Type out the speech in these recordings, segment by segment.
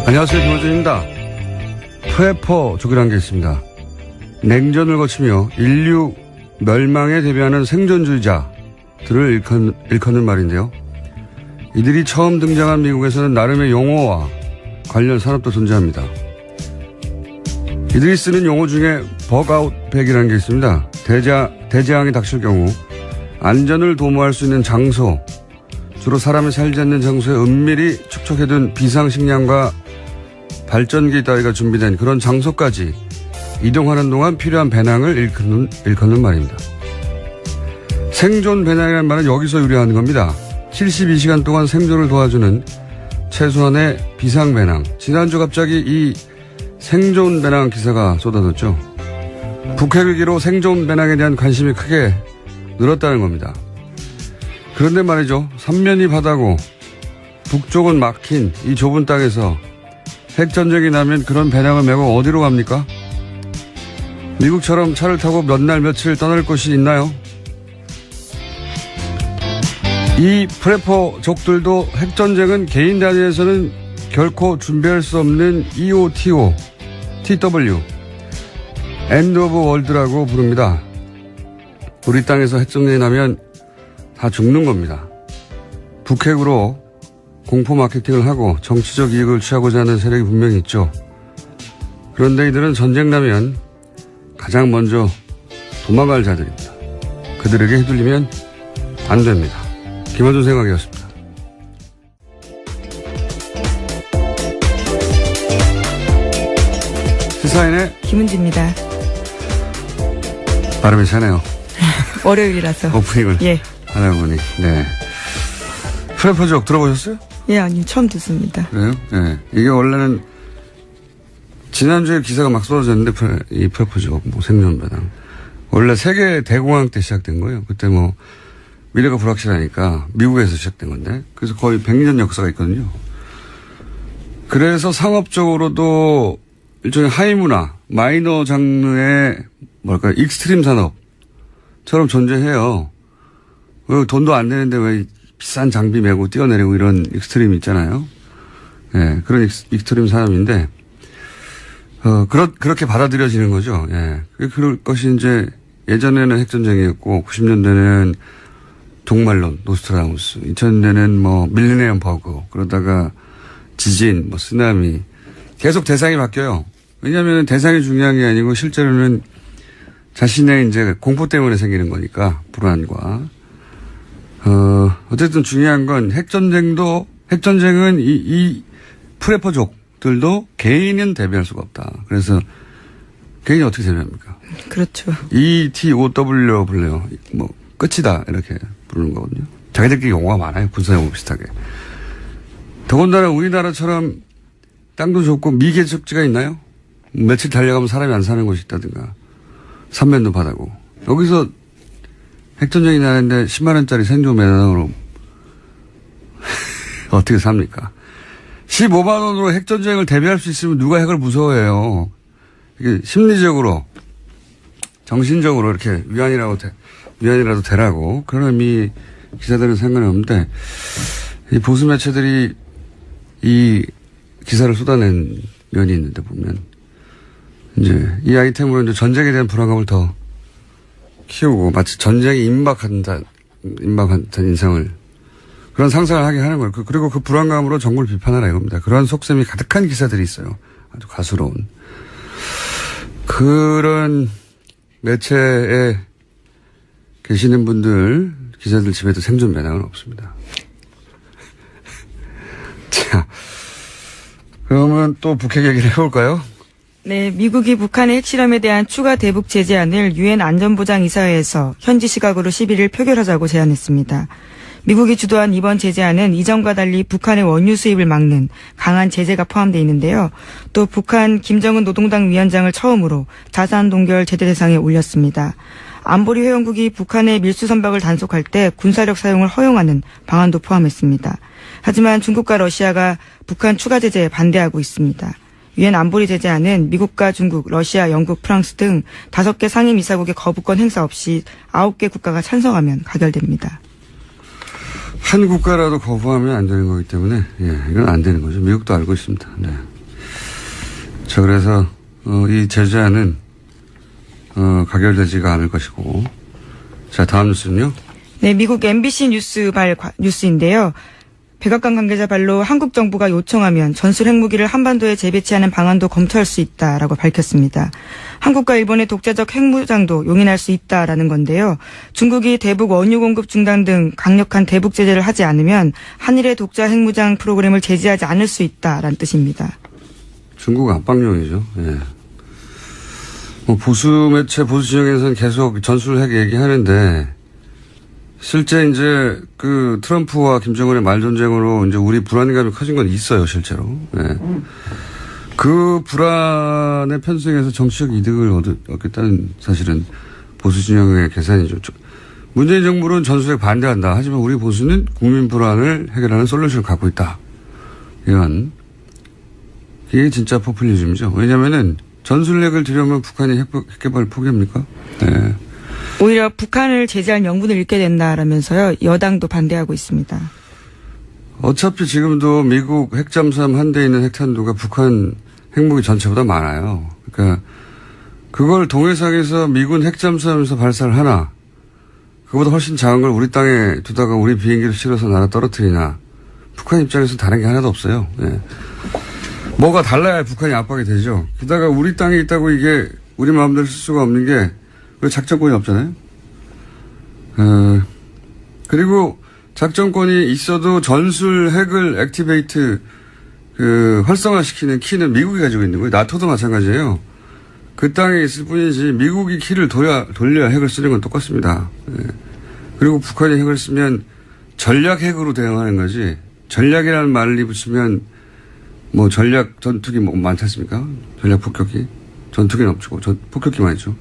안녕하세요. 김호준입니다. 프레퍼족이라는 게 있습니다. 냉전을 거치며 인류 멸망에 대비하는 생존주의자들을 일컫는 말인데요. 이들이 처음 등장한 미국에서는 나름의 용어와 관련 산업도 존재합니다. 이들이 쓰는 용어 중에 버그아웃백이라는 게 있습니다. 대재앙이 닥칠 경우 안전을 도모할 수 있는 장소, 주로 사람이 살지 않는 장소에 은밀히 축적해둔 비상식량과 발전기 따위가 준비된 그런 장소까지 이동하는 동안 필요한 배낭을 일컫는 말입니다. 생존 배낭이라는 말은 여기서 유래하는 겁니다. 72시간 동안 생존을 도와주는 최소한의 비상 배낭. 지난주 갑자기 이 생존 배낭 기사가 쏟아졌죠. 북핵 위기로 생존 배낭에 대한 관심이 크게 늘었다는 겁니다. 그런데 말이죠. 삼면이 바다고 북쪽은 막힌 이 좁은 땅에서 핵전쟁이 나면 그런 배낭을 메고 어디로 갑니까? 미국처럼 차를 타고 몇 날 며칠 떠날 곳이 있나요? 이 프레퍼족들도 핵전쟁은 개인 단위에서는 결코 준비할 수 없는 EOTO, TW, End of World라고 부릅니다. 우리 땅에서 핵전쟁이 나면 다 죽는 겁니다. 북핵으로 공포 마케팅을 하고 정치적 이익을 취하고자 하는 세력이 분명히 있죠. 그런데 이들은 전쟁 나면 가장 먼저 도망갈 자들입니다. 그들에게 휘둘리면 안 됩니다. 김어준 생각이었습니다. 시사인의 김은지입니다. 발음이 차네요. 월요일이라서. 오프닝을 예. 하다 보니. 네. 프레퍼족 들어보셨어요? 예, 아니요. 처음 듣습니다. 그래요? 네. 이게 원래는 지난주에 기사가 막 쏟아졌는데 이 프레퍼족 뭐 생존배당 원래 세계 대공황 때 시작된 거예요. 그때 뭐 미래가 불확실하니까 미국에서 시작된 건데 그래서 거의 100년 역사가 있거든요. 그래서 상업적으로도 일종의 하이문화 마이너 장르의 뭐랄까 익스트림 산업처럼 존재해요. 돈도 안 되는데 왜 비싼 장비 메고 뛰어내리고 이런 익스트림 있잖아요. 예, 그런 익스트림 산업인데, 그렇게 받아들여지는 거죠. 예. 그럴 것이 이제 예전에는 핵전쟁이었고, 90년대는 종말론, 노스트라다무스, 2000년대는 뭐 밀레니엄 버그, 그러다가 지진, 뭐 쓰나미, 계속 대상이 바뀌어요. 왜냐하면 대상이 중요한 게 아니고 실제로는 자신의 이제 공포 때문에 생기는 거니까, 불안과. 어쨌든 중요한 건 핵전쟁은 이 프레퍼족들도 개인은 대비할 수가 없다. 그래서 개인이 어떻게 대비합니까? 그렇죠. ETOW로 불러요. 뭐, 끝이다. 이렇게 부르는 거거든요. 자기들끼리 용어가 많아요. 군사용어 비슷하게. 더군다나 우리나라처럼 땅도 좁고 미개척지가 있나요? 며칠 달려가면 사람이 안 사는 곳이 있다든가. 삼면도 바다고. 여기서 핵전쟁이 나는데 10만 원짜리 생존 배낭으로 어떻게 삽니까? 15만 원으로 핵전쟁을 대비할 수 있으면 누가 핵을 무서워해요. 이게 심리적으로, 정신적으로 이렇게 위안이라도 되라고. 그런 의미 기사들은 상관이 없는데, 이 보수 매체들이 이 기사를 쏟아낸 면이 있는데 보면, 이제 이 아이템으로 이제 전쟁에 대한 불안감을 더 키우고 마치 전쟁이 임박한 인상을 그런 상상을 하게 하는 거예요. 그리고 그 불안감으로 정부를 비판하라 이겁니다. 그런 속셈이 가득한 기사들이 있어요. 아주 가수로운. 그런 매체에 계시는 분들 기자들 집에도 생존 배낭은 없습니다. 자, 그러면 또 북핵 얘기를 해볼까요? 네, 미국이 북한의 핵실험에 대한 추가 대북 제재안을 유엔 안전보장이사회에서 현지 시각으로 11일 표결하자고 제안했습니다. 미국이 주도한 이번 제재안은 이전과 달리 북한의 원유 수입을 막는 강한 제재가 포함되어 있는데요. 또 북한 김정은 노동당 위원장을 처음으로 자산 동결 제재 대상에 올렸습니다. 안보리 회원국이 북한의 밀수 선박을 단속할 때 군사력 사용을 허용하는 방안도 포함했습니다. 하지만 중국과 러시아가 북한 추가 제재에 반대하고 있습니다. 유엔 안보리 제재안은 미국과 중국, 러시아, 영국, 프랑스 등 5개 상임이사국의 거부권 행사 없이 9개 국가가 찬성하면 가결됩니다. 한 국가라도 거부하면 안 되는 거기 때문에, 예, 이건 안 되는 거죠. 미국도 알고 있습니다. 네. 자, 그래서, 이 제재안은, 가결되지가 않을 것이고. 자, 다음 뉴스는요? 네, 미국 MBC 뉴스인데요. 백악관 관계자 발로 한국 정부가 요청하면 전술 핵무기를 한반도에 재배치하는 방안도 검토할 수 있다라고 밝혔습니다. 한국과 일본의 독자적 핵무장도 용인할 수 있다라는 건데요. 중국이 대북 원유 공급 중단 등 강력한 대북 제재를 하지 않으면 한일의 독자 핵무장 프로그램을 제지하지 않을 수 있다라는 뜻입니다. 중국 압박용이죠. 예. 뭐 보수 매체, 보수 진영에서는 계속 전술 핵 얘기하는데 실제 이제 그 트럼프와 김정은의 말 전쟁으로 이제 우리 불안감이 커진 건 있어요, 실제로. 예. 그 불안의 편승에서 정치적 이득을 얻겠다는 사실은 보수 진영의 계산이죠. 문재인 정부는 전술핵 반대한다. 하지만 우리 보수는 국민 불안을 해결하는 솔루션을 갖고 있다. 이런. 이게 진짜 포퓰리즘이죠. 왜냐면은 전술핵을 들여오면 북한이 핵개발 포기합니까? 네. 오히려 북한을 제재할 명분을 잃게 된다라면서요. 여당도 반대하고 있습니다. 어차피 지금도 미국 핵잠수함 한 대 있는 핵탄두가 북한 핵무기 전체보다 많아요. 그러니까 그걸 동해상에서 미군 핵잠수함에서 발사를 하나 그보다 훨씬 작은 걸 우리 땅에 두다가 우리 비행기를 실어서 날아 떨어뜨리나 북한 입장에서는 다른 게 하나도 없어요. 네. 뭐가 달라야 북한이 압박이 되죠. 게다가 우리 땅에 있다고 이게 우리 마음대로 쓸 수가 없는 게 왜 작전권이 없잖아요. 그리고 작전권이 있어도 전술 핵을 액티베이트 활성화시키는 키는 미국이 가지고 있는 거예요. 나토도 마찬가지예요. 그 땅에 있을 뿐이지 미국이 키를 돌려야 핵을 쓰는 건 똑같습니다. 그리고 북한이 핵을 쓰면 전략 핵으로 대응하는 거지 전략이라는 말을 붙이면 뭐 전략 전투기 뭐 많지 않습니까? 전략 폭격기. 전투기는 없고 폭격기만 있죠.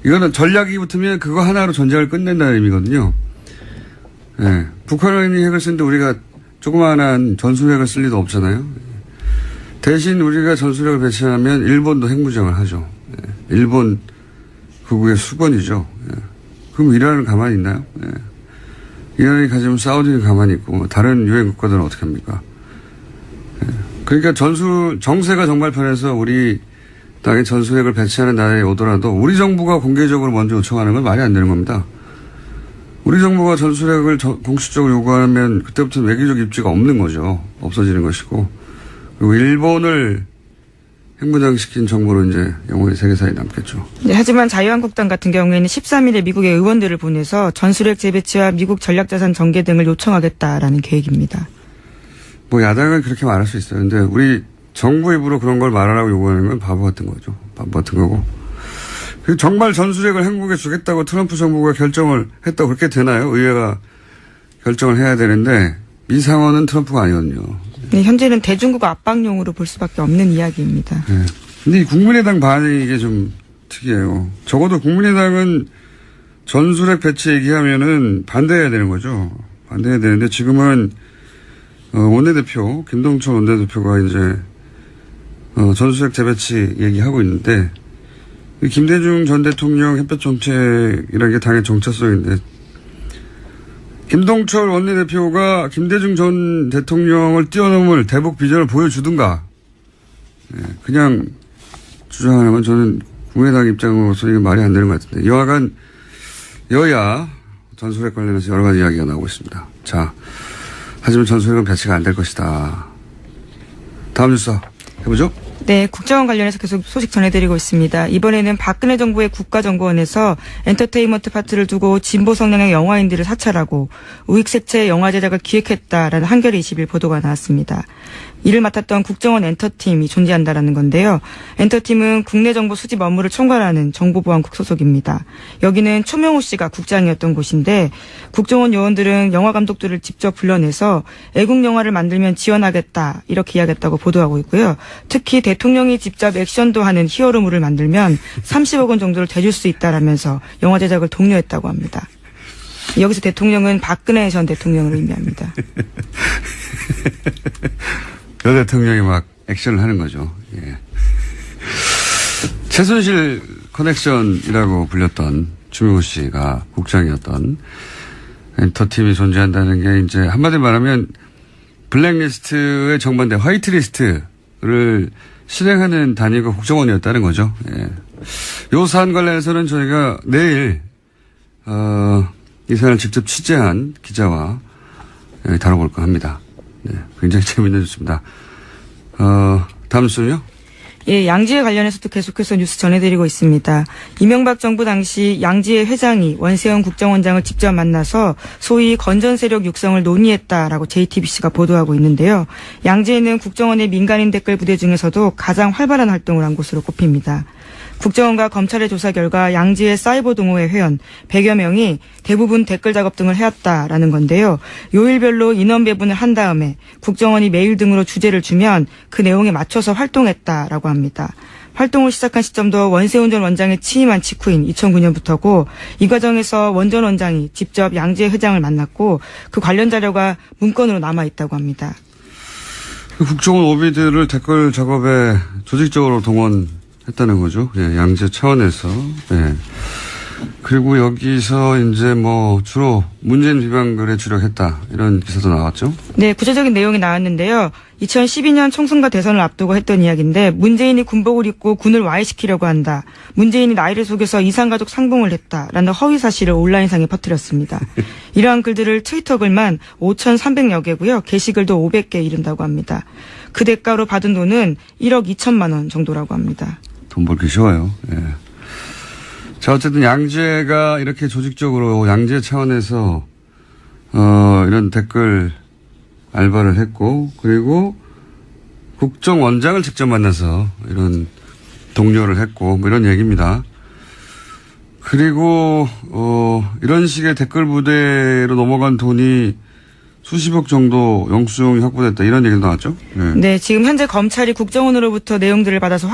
이거는 전략이 붙으면 그거 하나로 전쟁을 끝낸다는 의미거든요. 예. 북한이 핵을 쓰는데 우리가 조그마한 전술핵을 쓸 리도 없잖아요. 대신 우리가 전술핵을 배치하면 일본도 핵무장을 하죠. 예. 일본 극우의 수건이죠. 예. 그럼 이란은 가만히 있나요? 예. 이란이 가지면 사우디는 가만히 있고 다른 유엔 국가들은 어떻게 합니까? 예. 그러니까 정세가 정말 편해서 우리 땅에 전술핵을 배치하는 나라에 오더라도 우리 정부가 공개적으로 먼저 요청하는 건 말이 안 되는 겁니다. 우리 정부가 전술핵을 공식적으로 요구하면 그때부터는 외교적 입지가 없는 거죠. 없어지는 것이고. 그리고 일본을 핵무장시킨 정부로 이제 영원히 세계사에 남겠죠. 네, 하지만 자유한국당 같은 경우에는 13일에 미국의 의원들을 보내서 전술핵 재배치와 미국 전략자산 전개 등을 요청하겠다라는 계획입니다. 뭐 야당은 그렇게 말할 수 있어요. 근데 우리 정부 입으로 그런 걸 말하라고 요구하는 건 바보 같은 거죠. 바보 같은 거고. 정말 전술핵을 한국에 주겠다고 트럼프 정부가 결정을 했다고 그렇게 되나요? 의회가 결정을 해야 되는데 이 상황은 트럼프가 아니거든요. 네, 현재는 대중국 압박용으로 볼 수밖에 없는 이야기입니다. 네. 근데 이 국민의당 반응이 이게 좀 특이해요. 적어도 국민의당은 전술핵 배치 얘기하면은 반대해야 되는 거죠. 반대해야 되는데 지금은 원내대표 김동철 원내대표가 이제 전술핵 재배치 얘기하고 있는데 김대중 전 대통령 햇볕 정책이라는 게 당의 정체성인데 김동철 원내대표가 김대중 전 대통령을 뛰어넘을 대북 비전을 보여주든가 그냥 주장하는 건 저는 국민의당 입장으로서 이게 말이 안 되는 것 같은데 여하간 여야 전술핵 관련해서 여러 가지 이야기가 나오고 있습니다. 자, 하지만 전술핵은 배치가 안 될 것이다. 다음 뉴스 해보죠. 네, 국정원 관련해서 계속 소식 전해드리고 있습니다. 이번에는 박근혜 정부의 국가정보원에서 엔터테인먼트 파트를 두고 진보 성향의 영화인들을 사찰하고 우익색채 영화 제작을 기획했다라는 한겨레 20일 보도가 나왔습니다. 이를 맡았던 국정원 엔터팀이 존재한다라는 건데요. 엔터팀은 국내 정보 수집 업무를 총괄하는 정보보안국 소속입니다. 여기는 초명호 씨가 국장이었던 곳인데 국정원 요원들은 영화 감독들을 직접 불러내서 애국 영화를 만들면 지원하겠다 이렇게 이야기했다고 보도하고 있고요. 특히 대통령이 직접 액션도 하는 히어로물을 만들면 30억 원 정도를 대줄 수 있다라면서 영화 제작을 독려했다고 합니다. 여기서 대통령은 박근혜 전 대통령을 의미합니다. 여 대통령이 막 액션을 하는 거죠. 예. 최순실 커넥션이라고 불렸던 추명호 씨가 국장이었던 엔터팀이 존재한다는 게 이제 한마디로 말하면 블랙리스트에 정반대 화이트리스트를 실행하는 단위가 국정원이었다는 거죠. 예. 요 사안 관련해서는 저희가 내일, 이 사안을 직접 취재한 기자와 다뤄볼까 합니다. 네. 굉장히 재밌는 뉴스입니다. 다음 뉴스는요? 예, 양지회 관련해서도 계속해서 뉴스 전해드리고 있습니다. 이명박 정부 당시 양지회 회장이 원세훈 국정원장을 직접 만나서 소위 건전 세력 육성을 논의했다라고 JTBC가 보도하고 있는데요. 양지회는 국정원의 민간인 댓글 부대 중에서도 가장 활발한 활동을 한 곳으로 꼽힙니다. 국정원과 검찰의 조사 결과 양지회 사이버 동호회 회원 100여 명이 대부분 댓글 작업 등을 해왔다라는 건데요. 요일별로 인원 배분을 한 다음에 국정원이 메일 등으로 주제를 주면 그 내용에 맞춰서 활동했다라고 합니다. 활동을 시작한 시점도 원세훈 전 원장의 취임한 직후인 2009년부터고 이 과정에서 원 전 원장이 직접 양지회 회장을 만났고 그 관련 자료가 문건으로 남아있다고 합니다. 국정원 오비들을 댓글 작업에 조직적으로 동원했다는 거죠. 예, 양재 차원에서. 예. 그리고 여기서 이제 뭐 주로 문재인 비방글에 주력했다 이런 기사도 나왔죠. 네, 구체적인 내용이 나왔는데요. 2012년 총선과 대선을 앞두고 했던 이야기인데 문재인이 군복을 입고 군을 와해시키려고 한다. 문재인이 나이를 속여서 이산가족 상봉을 했다라는 허위 사실을 온라인상에 퍼뜨렸습니다. 이러한 글들을 트위터 글만 5,300여 개고요. 게시글도 500개 이른다고 합니다. 그 대가로 받은 돈은 1억 2천만 원 정도라고 합니다. 돈 벌기 쉬워요. 예. 자, 어쨌든 양재가 이렇게 조직적으로 양재 차원에서, 이런 댓글 알바를 했고, 그리고 국정원장을 직접 만나서 이런 독려를 했고, 뭐 이런 얘기입니다. 그리고, 이런 식의 댓글 부대로 넘어간 돈이 수십억 정도 영수증이 확보됐다 이런 얘기도 나왔죠? 네. 네, 지금 현재 검찰이 국정원으로부터 내용들을 받아서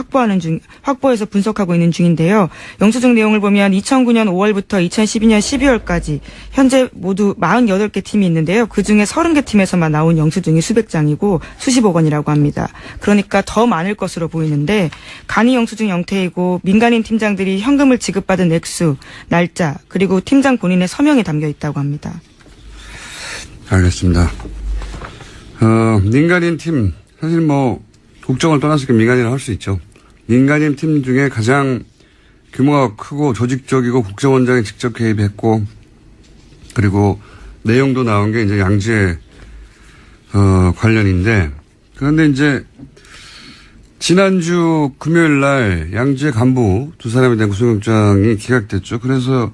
확보해서 분석하고 있는 중인데요. 영수증 내용을 보면 2009년 5월부터 2012년 12월까지 현재 모두 48개 팀이 있는데요. 그중에 30개 팀에서만 나온 영수증이 수백 장이고 수십억 원이라고 합니다. 그러니까 더 많을 것으로 보이는데 간이 영수증 형태이고 민간인 팀장들이 현금을 지급받은 액수, 날짜, 그리고 팀장 본인의 서명이 담겨 있다고 합니다. 알겠습니다. 민간인 팀, 사실 뭐, 국정을 떠나서 민간인을 할 수 있죠. 민간인 팀 중에 가장 규모가 크고 조직적이고 국정원장이 직접 개입했고, 그리고 내용도 나온 게 이제 양지의, 관련인데, 그런데 이제, 지난주 금요일 날 양지의 간부 두 사람에 대한 구속영장이 기각됐죠. 그래서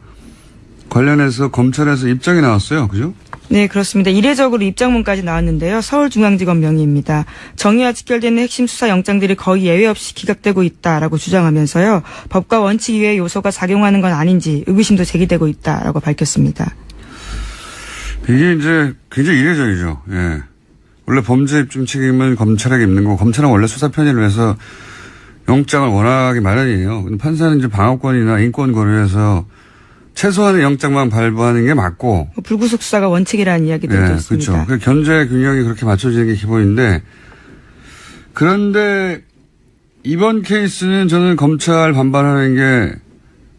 관련해서 검찰에서 입장이 나왔어요. 그죠? 네, 그렇습니다. 이례적으로 입장문까지 나왔는데요. 서울중앙지검 명의입니다. 정의와 직결되는 핵심 수사 영장들이 거의 예외 없이 기각되고 있다라고 주장하면서요. 법과 원칙 이외의 요소가 작용하는 건 아닌지 의구심도 제기되고 있다라고 밝혔습니다. 이게 이제 굉장히 이례적이죠. 예. 원래 범죄 입증 책임은 검찰에게 있는 거고 검찰은 원래 수사 편의를 위해서 영장을 원하기 마련이에요. 근데 판사는 이제 방어권이나 인권 고려해서 최소한의 영장만 발부하는 게 맞고. 불구속 수사가 원칙이라는 이야기도 네, 있습니다. 그렇죠. 견제 균형이 그렇게 맞춰지는 게 기본인데 그런데 이번 케이스는 저는 검찰 반발하는 게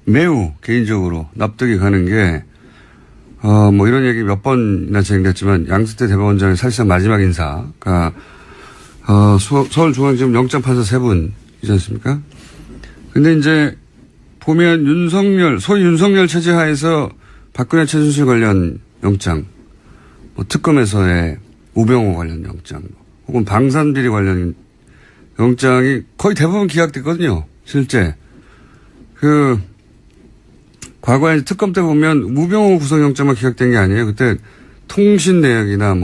매우 개인적으로 납득이 가는 게 뭐 이런 얘기 몇 번이나 진행됐지만 양승태 대법원장의 사실상 마지막 인사가 서울중앙지검 영장판사 3분이지 않습니까? 근데 이제 보면 소위 윤석열 체제 하에서 박근혜 최순실 관련 영장, 뭐 특검에서의 우병우 관련 영장, 혹은 방산비리 관련 영장이 거의 대부분 기각됐거든요. 실제. 과거에 특검 때 보면 우병우 구속영장만 기각된 게 아니에요. 그때 통신 내역이나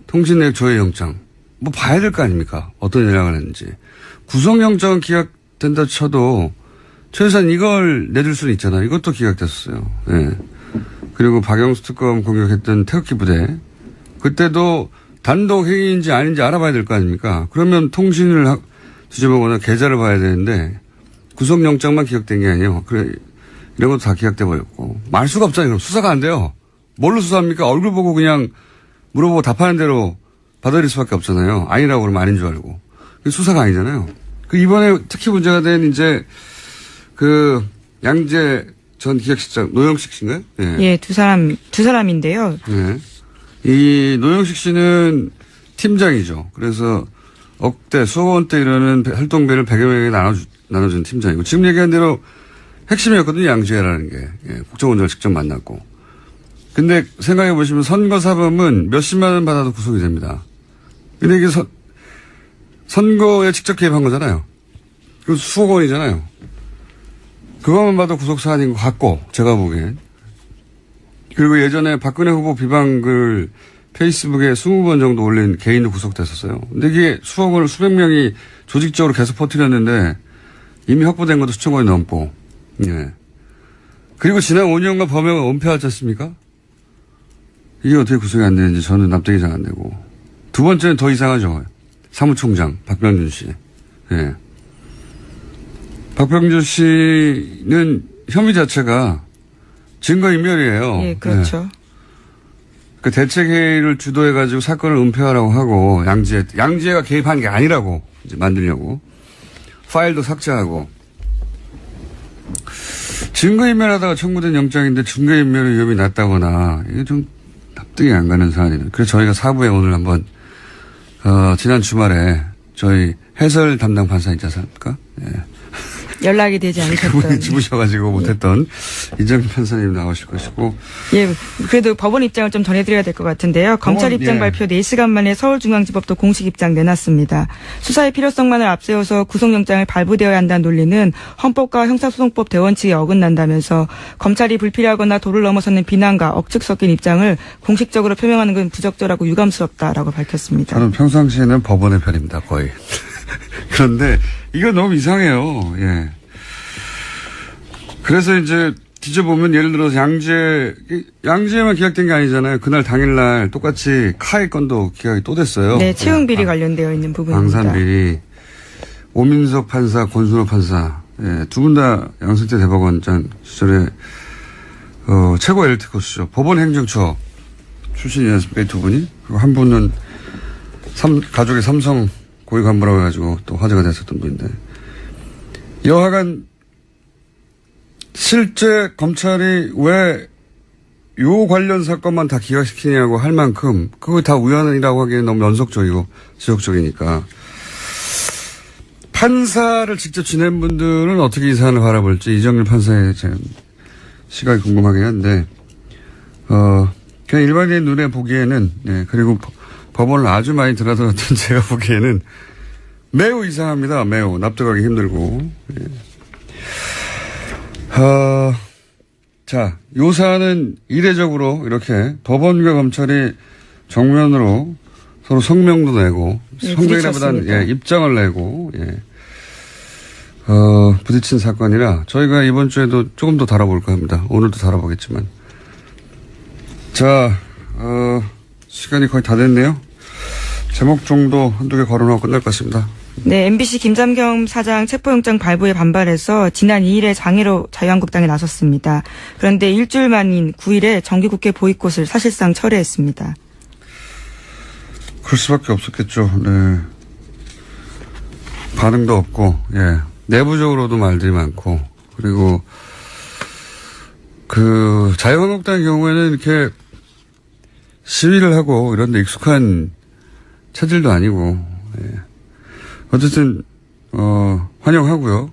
통신 내역 조회 영장, 봐야 될 거 아닙니까? 어떤 연락을 했는지. 구속영장은 기각된다 쳐도 최소한 이걸 내줄 수는 있잖아요. 이것도 기각됐었어요. 예. 그리고 박영수 특검 공격했던 태극기 부대. 그때도 단독 행위인지 아닌지 알아봐야 될 거 아닙니까? 그러면 통신을 뒤져보거나 계좌를 봐야 되는데 구속영장만 기각된 게 아니에요. 그래, 이런 것도 다 기각돼 버렸고. 말 수가 없잖아요. 그럼 수사가 안 돼요. 뭘로 수사합니까? 얼굴 보고 그냥 물어보고 답하는 대로 받아들일 수밖에 없잖아요. 아니라고 그러면 아닌 줄 알고. 수사가 아니잖아요. 이번에 특히 문제가 된 이제 양재 전 기획실장 노영식 씨인가요? 네. 예, 두 사람인데요. 네. 이 노영식 씨는 팀장이죠. 그래서 억대, 수억 원대 이르는 활동비를 100여 명에게 나눠준 팀장이고, 지금 얘기한 대로 핵심이었거든요, 양지혜라는 게. 예, 국정원장을 직접 만났고. 근데 생각해 보시면 선거사범은 몇십만 원 받아도 구속이 됩니다. 근데 이게 선거에 직접 개입한 거잖아요. 그 수억 원이잖아요. 그것만 봐도 구속사안인 것 같고, 제가 보기엔. 그리고 예전에 박근혜 후보 비방글 페이스북에 20번 정도 올린 개인도 구속됐었어요. 근데 이게 수억 원을 수백 명이 조직적으로 계속 퍼뜨렸는데 이미 확보된 것도 수천 건이 넘고, 예. 그리고 지난 5년간 범행을 은폐하지 않습니까? 이게 어떻게 구속이 안 되는지 저는 납득이 잘 안 되고. 두 번째는 더 이상하죠. 사무총장, 박병준 씨. 예. 박병준 씨는 혐의 자체가 증거인멸이에요. 예, 그렇죠. 예. 그 대책회의를 주도해가지고 사건을 은폐하라고 하고, 양지혜가 개입한 게 아니라고 이제 만들려고. 파일도 삭제하고. 증거인멸하다가 청구된 영장인데 증거인멸의 위험이 낮다거나, 이게 좀 납득이 안 가는 사안이에요. 그래서 저희가 4부에 오늘 한번, 지난 주말에 저희 해설 담당 판사 있지 않습니까? 예. 연락이 되지 않으셨던. 그분이 주무셔가지고 못했던 이정민 판사님 나오실 것이고. 예, 그래도 법원 입장을 좀 전해드려야 될 것 같은데요. 검찰 입장 예. 발표 4시간 만에 서울중앙지법도 공식 입장 내놨습니다. 수사의 필요성만을 앞세워서 구속영장을 발부되어야 한다는 논리는 헌법과 형사소송법 대원칙에 어긋난다면서 검찰이 불필요하거나 도를 넘어서는 비난과 억측 섞인 입장을 공식적으로 표명하는 건 부적절하고 유감스럽다라고 밝혔습니다. 저는 평상시에는 법원의 편입니다, 거의. 그런데 이거 너무 이상해요. 예. 그래서 이제 뒤져보면 예를 들어서 양지에만 기각된 게 아니잖아요. 그날 당일날 똑같이 카이 건도 기각이 또 됐어요. 네, 채용비리 관련되어 있는 부분입니다. 방산비리, 오민석 판사, 권순호 판사, 예, 두 분 다 양승태 대법원장 시절에 최고 엘리트 코스죠. 법원 행정처 출신이지 않습니까? 이 두 분이. 그리고 한 분은 가족의 삼성 고위 간부라고 해가지고 또 화제가 됐었던 분인데. 여하간 실제 검찰이 왜 요 관련 사건만 다 기각시키냐고 할 만큼 그거 다 우연이라고 하기에는 너무 연속적이고 지속적이니까. 판사를 직접 지낸 분들은 어떻게 이 사안을 바라볼지 이정일 판사의 시각이 궁금하긴 한데 그냥 일반인 눈에 보기에는 예, 그리고 법원을 아주 많이 드나들었던 제가 보기에는 매우 이상합니다. 매우 납득하기 힘들고. 예. 자, 요 사안은 이례적으로 이렇게 법원과 검찰이 정면으로 서로 성명도 내고, 예, 성명이라보다는 예, 입장을 내고, 예. 부딪힌 사건이라 저희가 이번 주에도 조금 더 다뤄볼까 합니다. 오늘도 다뤄보겠지만. 자, 시간이 거의 다 됐네요. 제목 정도 한두 개 걸어놓고 끝날 것 같습니다. 네, MBC 김장겸 사장 체포영장 발부에 반발해서 지난 2일에 장애로 자유한국당에 나섰습니다. 그런데 일주일 만인 9일에 정기국회 보이콧을 사실상 철회했습니다. 그럴 수밖에 없었겠죠. 네. 반응도 없고, 예. 내부적으로도 말들이 많고, 그리고 자유한국당의 경우에는 이렇게 시위를 하고 이런 데 익숙한 체질도 아니고, 예. 어쨌든, 환영하고요.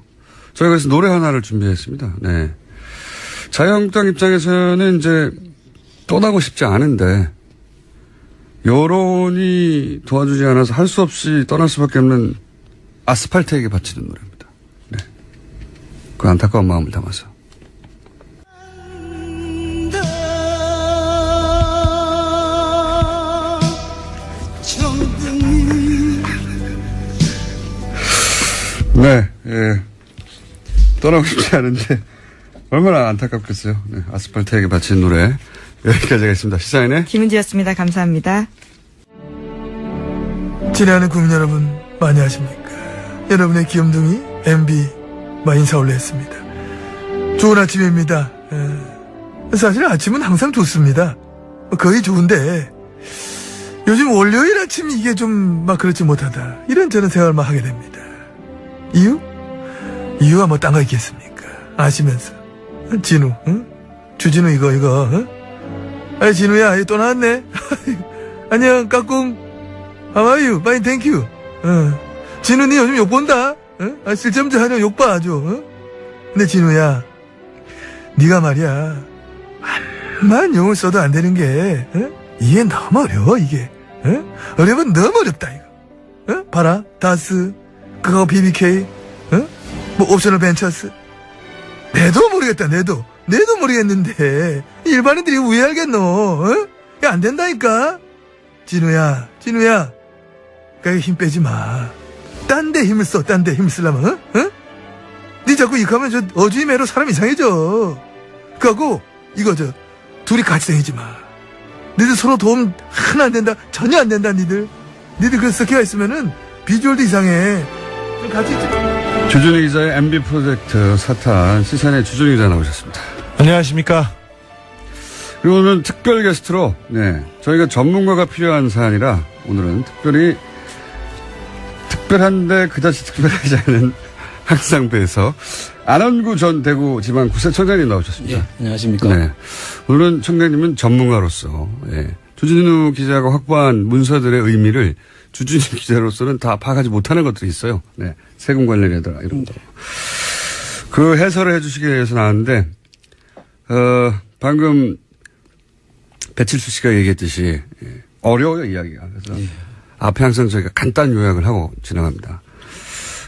저희가 그래서 노래 하나를 준비했습니다. 네. 자유한국당 입장에서는 이제 떠나고 싶지 않은데, 여론이 도와주지 않아서 할 수 없이 떠날 수밖에 없는 아스팔트에게 바치는 노래입니다. 네. 그 안타까운 마음을 담아서. 네, 예. 떠나고 싶지 않은데, 얼마나 안타깝겠어요. 네, 아스팔트에게 바친 노래. 여기까지 하겠습니다. 시사인의 김은지였습니다. 감사합니다. 친애하는 국민 여러분, 많이 하십니까? 여러분의 귀염둥이, MB, 인사 올렸습니다. 좋은 아침입니다. 사실 아침은 항상 좋습니다. 거의 좋은데, 요즘 월요일 아침 이게 좀 그렇지 못하다. 이런저런 생각을 하게 됩니다. 이유? 이유가 딴 거 있겠습니까? 아시면서. 진우, 응? 주진우 이거, 응? 아이, 진우야, 또 나왔네? 안녕, 까꿍. How are you? Fine, thank you. 진우 니 요즘 욕 본다. 쓸데없는 하려 욕 봐 아주. 근데 진우야, 니가 말이야 암만 용을 써도 안 되는 게 이게 너무 어려워 이게. 어려면 너무 어렵다 이거. 봐라 다스, 그거 BBK, 뭐 옵셔널 벤처스. 내도 모르겠다 내도 모르겠는데 일반인들이 왜 알겠노? 야, 안 된다니까. 진우야, 그게 힘 빼지 마. 딴 데 힘을 써, 딴 데 힘을 쓰려면, 니 자꾸 이거 하면 저 어주의 매로 사람 이상해져. 그하고, 이거 둘이 같이 다니지 마. 니들 서로 도움 하나 안 된다, 전혀 안 된다, 니들 그래서 기가 있으면은 비주얼도 이상해. 좀 같이 있지. 주준희 기자의 MB 프로젝트 사탄 시사인의 주준희 기자 나오셨습니다. 안녕하십니까. 그리고 오늘은 특별 게스트로, 저희가 전문가가 필요한 사안이라 오늘은 특별한데 그다지 특별하지 않은 항상 배에서 안원구 전 대구 지방구세청장님 나오셨습니다. 예, 안녕하십니까. 네. 오늘은 청장님은 전문가로서, 주진우 기자가 확보한 문서들의 의미를 주진우 기자로서는 다 파악하지 못하는 것들이 있어요. 세금 관련이라든가 이런 거. 그 해설을 해주시기 위해서 나왔는데, 방금 배칠수 씨가 얘기했듯이 어려워요, 이야기가. 그래서 앞에 항상 저희가 간단 요약을 하고 지나갑니다.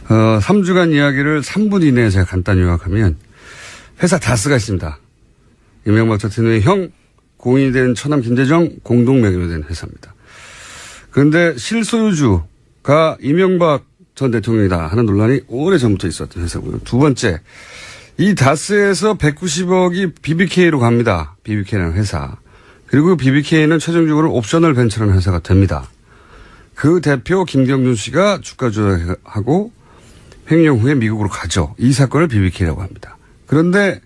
3주간 이야기를 3분 이내에 제가 간단 요약하면 회사 다스가 있습니다. 이명박 전 대통령의 형, 공인이 된 처남 김대정 공동 명의로 된 회사입니다. 그런데 실소유주가 이명박 전 대통령이다 하는 논란이 오래전부터 있었던 회사고요. 두 번째, 이 다스에서 190억이 BBK로 갑니다. BBK라는 회사. 그리고 BBK는 최종적으로 옵셔널 벤처라는 회사가 됩니다. 그 대표 김경준 씨가 주가 조작하고 횡령 후에 미국으로 가죠. 이 사건을 BBK라고 합니다. 그런데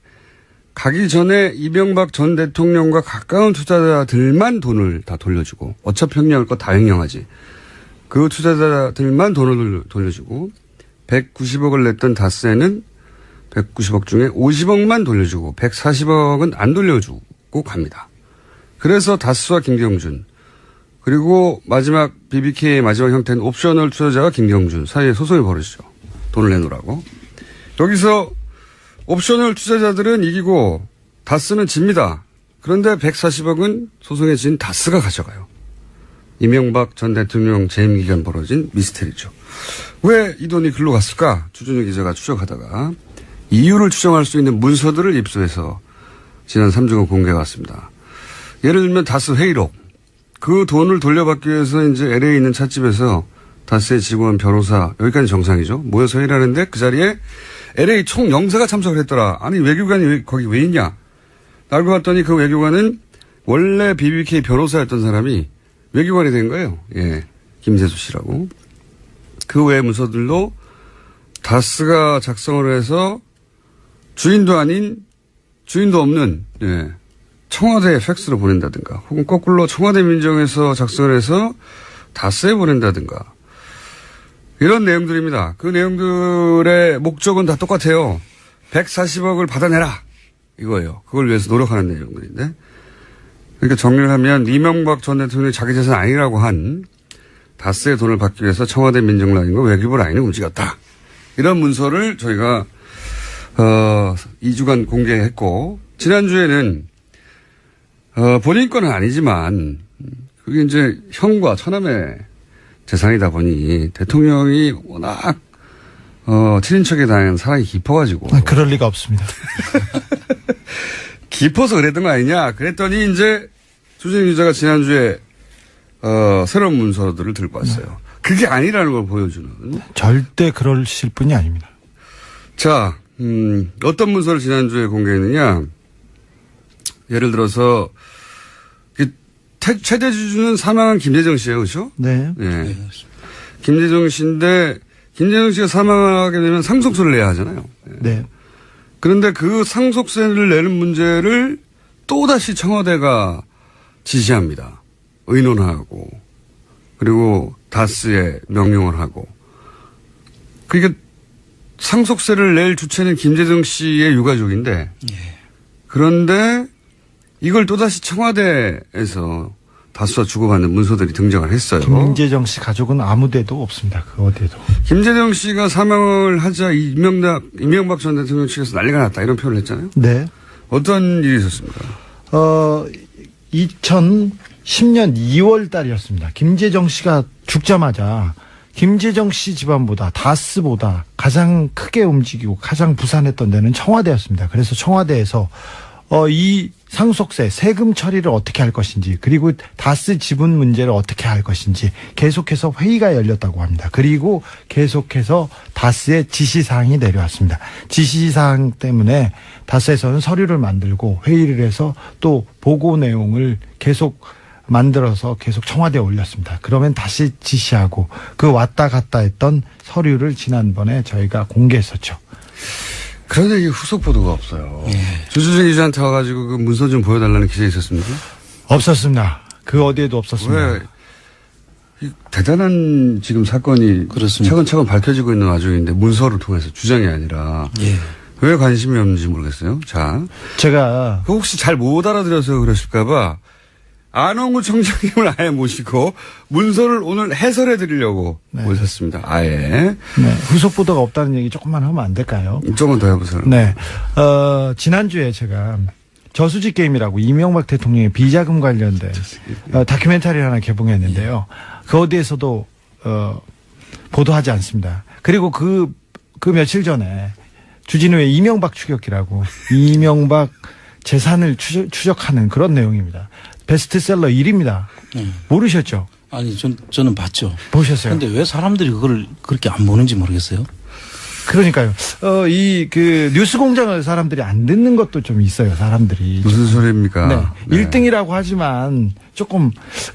가기 전에 이명박 전 대통령과 가까운 투자자들만 돈을 다 돌려주고, 어차피 횡령할 거 다 횡령하지. 그 투자자들만 돈을 돌려주고 190억을 냈던 다스에는 190억 중에 50억만 돌려주고 140억은 안 돌려주고 갑니다. 그래서 다스와 김경준, 그리고 마지막 BBK의 마지막 형태는 옵셔널 투자자와 김경준 사이에 소송이 벌어지죠. 돈을 내놓으라고. 여기서 옵셔널 투자자들은 이기고 다스는 집니다. 그런데 140억은 소송에 진 다스가 가져가요. 이명박 전 대통령 재임 기간 벌어진 미스테리죠. 왜 이 돈이 글로 갔을까? 주준우 기자가 추적하다가 이유를 추정할 수 있는 문서들을 입수해서 지난 3주간 공개해 왔습니다. 예를 들면 다스 회의록. 그 돈을 돌려받기 위해서 이제 LA에 있는 찻집에서 다스의 직원, 변호사, 여기까지 정상이죠. 모여서 회의를 하는데 그 자리에 LA 총영사가 참석을 했더라. 아니, 외교관이 거기 왜 있냐? 알고 봤더니 그 외교관은 원래 BBK 변호사였던 사람이 외교관이 된 거예요. 김재수 씨라고. 그 외의 문서들도 다스가 작성을 해서 주인도 아닌, 주인도 없는, 청와대에 팩스로 보낸다든가, 혹은 거꾸로 청와대 민정에서 작성을 해서 다스에 보낸다든가, 이런 내용들입니다. 그 내용들의 목적은 다 똑같아요. 140억을 받아내라, 이거예요. 그걸 위해서 노력하는 내용들인데, 그러니까 정리를 하면 이명박 전 대통령이 자기 재산 아니라고 한 다스의 돈을 받기 위해서 청와대 민정라인과 외교부 라인을 움직였다. 이런 문서를 저희가 2주간 공개했고, 지난주에는 본인 건은 아니지만 그게 이제 형과 처남의 재산이다 보니 대통령이 워낙 친인척에 대한 사랑이 깊어가지고. 그럴 리가 없습니다. 깊어서 그랬던 거 아니냐. 그랬더니 이제 주진우 기자가 지난주에 새로운 문서들을 들고 왔어요. 그게 아니라는 걸 보여주는. 절대 그러실 분이 아닙니다. 자, 어떤 문서를 지난주에 공개했느냐. 예를 들어서 최대 주주는 사망한 김재정 씨예요, 그렇죠? 네. 김재정 씨인데 김재정 씨가 사망하게 되면 상속세를 내야 하잖아요. 네. 그런데 그 상속세를 내는 문제를 또다시 청와대가 지시합니다. 의논하고, 그리고 다스에 명령을 하고. 그러니까 상속세를 낼 주체는 김재정 씨의 유가족인데, 그런데 이걸 또다시 청와대에서 다수와 주고받는 문서들이 등장을 했어요. 김재정 씨 가족은 아무데도 없습니다. 그 어디에도. 김재정 씨가 사망을 하자 이명박 전 대통령 측에서 난리가 났다 이런 표현을 했잖아요. 네. 어떤 일이 있었습니까? 2010년 2월 달이었습니다. 김재정 씨가 죽자마자 김재정 씨 집안보다 다스보다 가장 크게 움직이고 가장 부산했던 데는 청와대였습니다. 그래서 청와대에서 이 상속세 세금 처리를 어떻게 할 것인지 그리고 다스 지분 문제를 어떻게 할 것인지 계속해서 회의가 열렸다고 합니다. 그리고 계속해서 다스의 지시사항이 내려왔습니다. 지시사항 때문에 다스에서는 서류를 만들고 회의를 해서 또 보고 내용을 계속 만들어서 계속 청와대에 올렸습니다. 그러면 다시 지시하고 그 왔다 갔다 했던 서류를 지난번에 저희가 공개했었죠. 그런데 이게 후속 보도가 없어요. 예. 주주진 기자한테 와가지고 그 문서 좀 보여달라는 기사 있었습니까? 없었습니다. 그 어디에도 없었습니다. 왜? 이 대단한 지금 사건이 그렇습니다. 차근차근 밝혀지고 있는 와중인데 문서를 통해서 주장이 아니라 예. 왜 관심이 없는지 모르겠어요. 자, 제가 그 혹시 잘 못 알아들어서 그러실까봐 안홍구 청장님을 아예 모시고 문서를 오늘 해설해 드리려고 모셨습니다. 아예. 네, 후속 보도가 없다는 얘기 조금만 하면 안 될까요? 조금 더 해보세요. 네. 지난주에 제가 저수지 게임이라고 이명박 대통령의 비자금 관련된 다큐멘터리를 하나 개봉했는데요. 그 어디에서도 보도하지 않습니다. 그리고 그 며칠 전에 주진우의 이명박 추격기라고 이명박 재산을 추적하는 그런 내용입니다. 베스트셀러 1위입니다. 모르셨죠? 아니, 저는 봤죠. 보셨어요? 근데 왜 사람들이 그걸 그렇게 안 보는지 모르겠어요. 그러니까요. 뉴스 공장을 사람들이 안 듣는 것도 좀 있어요, 사람들이. 무슨 소리입니까? 네. 1등이라고 하지만 조금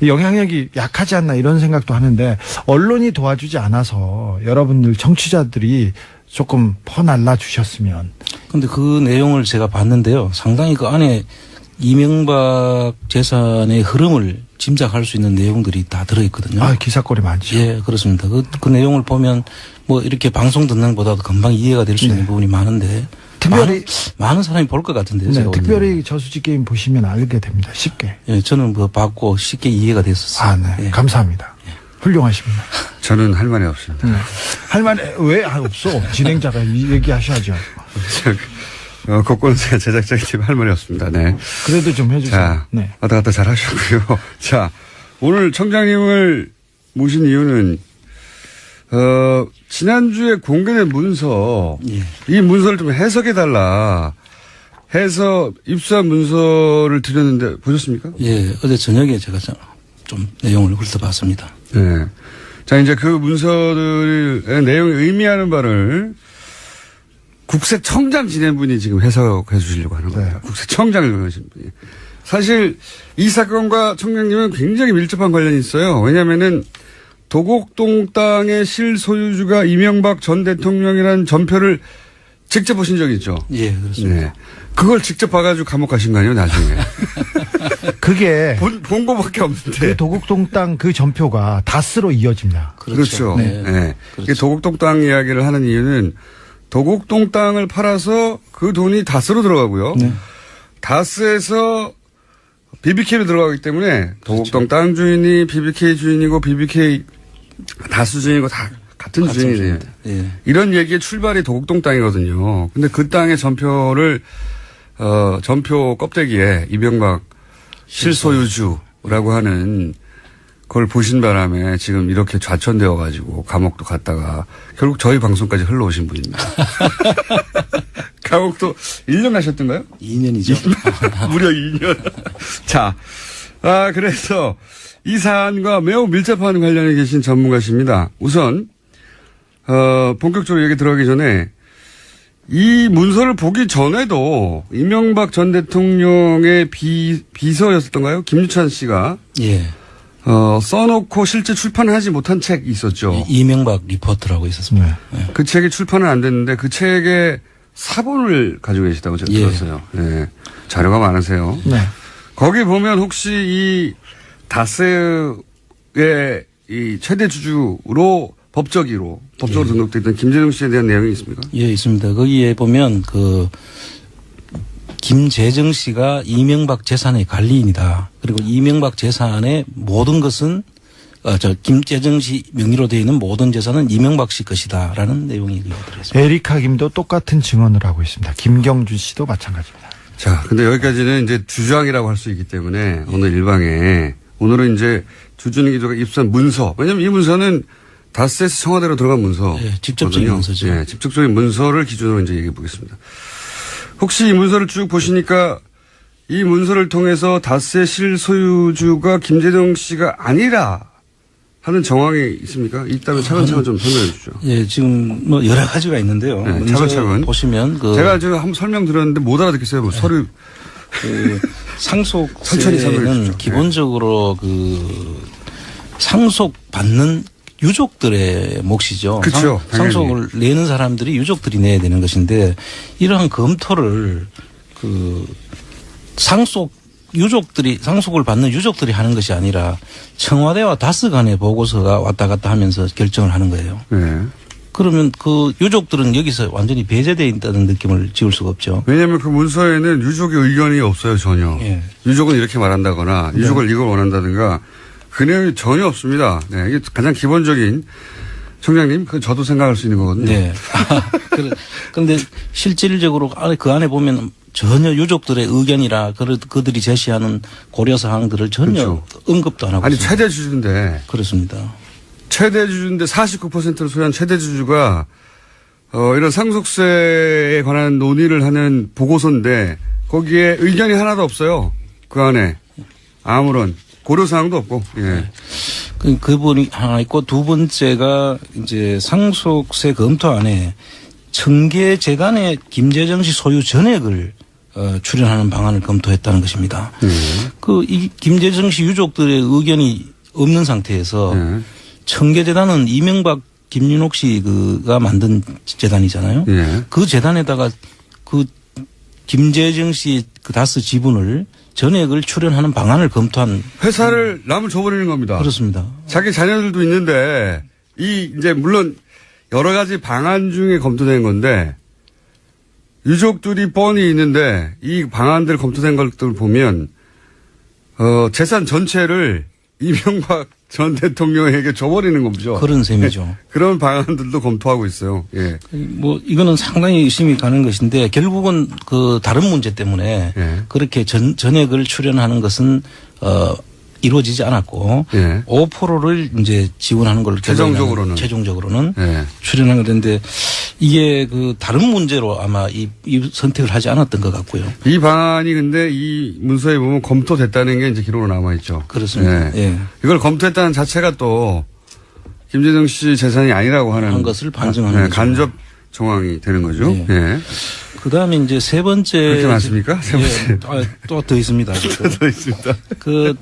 영향력이 약하지 않나 이런 생각도 하는데 언론이 도와주지 않아서 여러분들 청취자들이 조금 퍼날라 주셨으면. 근데 그 내용을 제가 봤는데요. 상당히 그 안에 이명박 재산의 흐름을 짐작할 수 있는 내용들이 다 들어있거든요. 아, 기사거리 많죠. 예, 그렇습니다. 그 내용을 보면 뭐 이렇게 방송 듣는 것보다도 금방 이해가 될 수 있는 부분이 많은데 특별히 많은 사람이 볼 것 같은데요. 네, 제가 특별히 저수지 게임 보시면 알게 됩니다. 쉽게. 예, 저는 뭐 봤고 쉽게 이해가 됐었어요. 아, 네. 예. 감사합니다. 훌륭하십니다. 저는 할 말이 없습니다. 네. 할 말 왜 없어? 진행자가 얘기하셔야죠. 곡권세 제작자의 팀 할 말이 없습니다. 네. 그래도 좀 해주세요. 자, 네. 왔다 갔다 잘 하셨고요. 자, 오늘 청장님을 모신 이유는, 지난주에 공개된 문서, 예. 이 문서를 좀 해석해달라 해서 입수한 문서를 드렸는데 보셨습니까? 예, 어제 저녁에 제가 좀 내용을 훑어봤습니다. 네. 자, 이제 그 문서들의 내용이 의미하는 바를 국세청장 지낸 분이 지금 해석해 주시려고 하는 겁니다. 국세청장을 지내신 분이. 사실 이 사건과 청장님은 굉장히 밀접한 관련이 있어요. 왜냐면은 도곡동 땅의 실소유주가 이명박 전 대통령이라는 전표를 직접 보신 적이 있죠? 예, 그렇습니다. 네. 그걸 직접 봐가지고 감옥 가신 거 아니에요, 나중에? 그게 본 거밖에 없는데. 그 도곡동 땅 그 전표가 다스로 이어집니다. 그렇죠. 네. 네. 그렇죠. 이게 도곡동 땅 이야기를 하는 이유는 도곡동 땅을 팔아서 그 돈이 다스로 들어가고요. 네. 다스에서 BBK로 들어가기 때문에 도곡동 땅 주인이 BBK 주인이고 BBK 다스 주인이고 다 같은 주인이네요. 예. 이런 얘기의 출발이 도곡동 땅이거든요. 근데 그 땅의 전표를 전표 껍데기에 이명박 실소유주라고 하는 그걸 보신 바람에 지금 이렇게 좌천되어 가지고 감옥도 갔다가 결국 저희 방송까지 흘러오신 분입니다. 감옥도 1년 가셨던가요? 2년이죠. 무려 2년. 자, 그래서 이 사안과 매우 밀접한 관련에 계신 전문가십니다. 우선 본격적으로 얘기 들어가기 전에 이 문서를 보기 전에도 이명박 전 대통령의 비서였었던가요? 김유찬 씨가 예. 써놓고 실제 출판하지 못한 책이 있었죠. 이명박 리포트라고 있었습니다. 네. 그 책이 출판은 안 됐는데 그 책의 사본을 가지고 계시다고 제가 예. 들었어요. 네. 자료가 많으세요. 네. 거기 보면 혹시 이 다스의 이 최대 주주로 법적으로 등록되어 있던 김재정 씨에 대한 내용이 있습니까? 예, 있습니다. 거기에 보면 김재정 씨가 이명박 재산의 관리인이다. 그리고 이명박 재산의 모든 것은 김재정 씨 명의로 되어 있는 모든 재산은 이명박 씨 것이다라는 내용이 들어있습니다. 에리카 김도 똑같은 증언을 하고 있습니다. 김경준 씨도 마찬가지입니다. 자, 근데 여기까지는 이제 주장이라고 할 수 있기 때문에 오늘 일방에 오늘은 이제 주준희 기자가 입수한 문서. 왜냐면 이 문서는 다스에서 청와대로 들어간 문서. 예, 직접적인 문서죠. 예, 직접적인 문서를 기준으로 이제 얘기해 보겠습니다. 혹시 이 문서를 쭉 보시니까 이 문서를 통해서 다스의 실소유주가 김재정 씨가 아니라 하는 정황이 있습니까? 있다면 차근차근 좀 설명해 주죠. 예, 지금 뭐 여러 가지가 있는데요. 네, 먼저 차근차근. 보시면 제가 지금 한번 설명드렸는데 못 알아듣겠어요. 뭐 서류. 천천히 설명해 상속세는 주십시오. 기본적으로 상속받는 유족들의 몫이죠. 그렇죠. 상속을 내는 사람들이 유족들이 내야 되는 것인데 이러한 검토를 상속을 받는 유족들이 하는 것이 아니라 청와대와 다스 간의 보고서가 왔다 갔다 하면서 결정을 하는 거예요. 네. 그러면 그 유족들은 여기서 완전히 배제되어 있다는 느낌을 지울 수가 없죠. 왜냐하면 그 문서에는 유족의 의견이 없어요, 전혀. 예. 유족은 이렇게 말한다거나 유족을 이걸 원한다든가 그 내용이 전혀 없습니다. 네, 이게 가장 기본적인 총장님, 그 저도 생각할 수 있는 거거든요. 네. 그런데 실질적으로 그 안에 보면 전혀 유족들의 의견이라 그들이 제시하는 고려 사항들을 전혀 그렇죠. 언급도 안 하고 아니, 있습니다. 최대 주주인데. 그렇습니다. 최대 주주인데 49%를 소유한 최대 주주가 이런 상속세에 관한 논의를 하는 보고서인데 거기에 의견이 하나도 없어요. 그 안에 아무런 고려사항도 없고. 예. 그 부분이 하나 있고 두 번째가 이제 상속세 검토안에 청계재단의 김재정 씨 소유 전액을 출연하는 방안을 검토했다는 것입니다. 이 김재정 씨 유족들의 의견이 없는 상태에서 청계재단은 이명박 김윤옥 씨가 만든 재단이잖아요. 예. 그 재단에다가 그 김재정 씨 그 다스 지분을 전액을 출연하는 방안을 검토한 회사를 남을 줘버리는 겁니다. 그렇습니다. 자기 자녀들도 있는데 이제 물론 여러 가지 방안 중에 검토된 건데 유족들이 뻔히 있는데 이 방안들 검토된 것들을 보면 재산 전체를 이명박 전 대통령에게 줘버리는 거죠. 그런 셈이죠. 그런 방안들도 검토하고 있어요. 예. 뭐 이거는 상당히 의심이 가는 것인데 결국은 그 다른 문제 때문에 예. 그렇게 전액을 출연하는 것은 이루어지지 않았고 예. 5%를 이제 지원하는 걸로 최종적으로는 예. 출연한 건데 이게 그 다른 문제로 아마 이 선택을 하지 않았던 것 같고요. 이 방안이 근데 이 문서에 보면 검토됐다는 게 이제 기록으로 남아있죠. 그렇습니다. 예. 예. 이걸 검토했다는 자체가 또 김재정 씨 재산이 아니라고 하는 한 것을 반증하는 거죠. 간접 정황이 되는 거죠. 예. 예. 그다음에 이제 세 번째 그렇게 많습니까? 세 번째. 또 더 있습니다. 더 있습니다. 그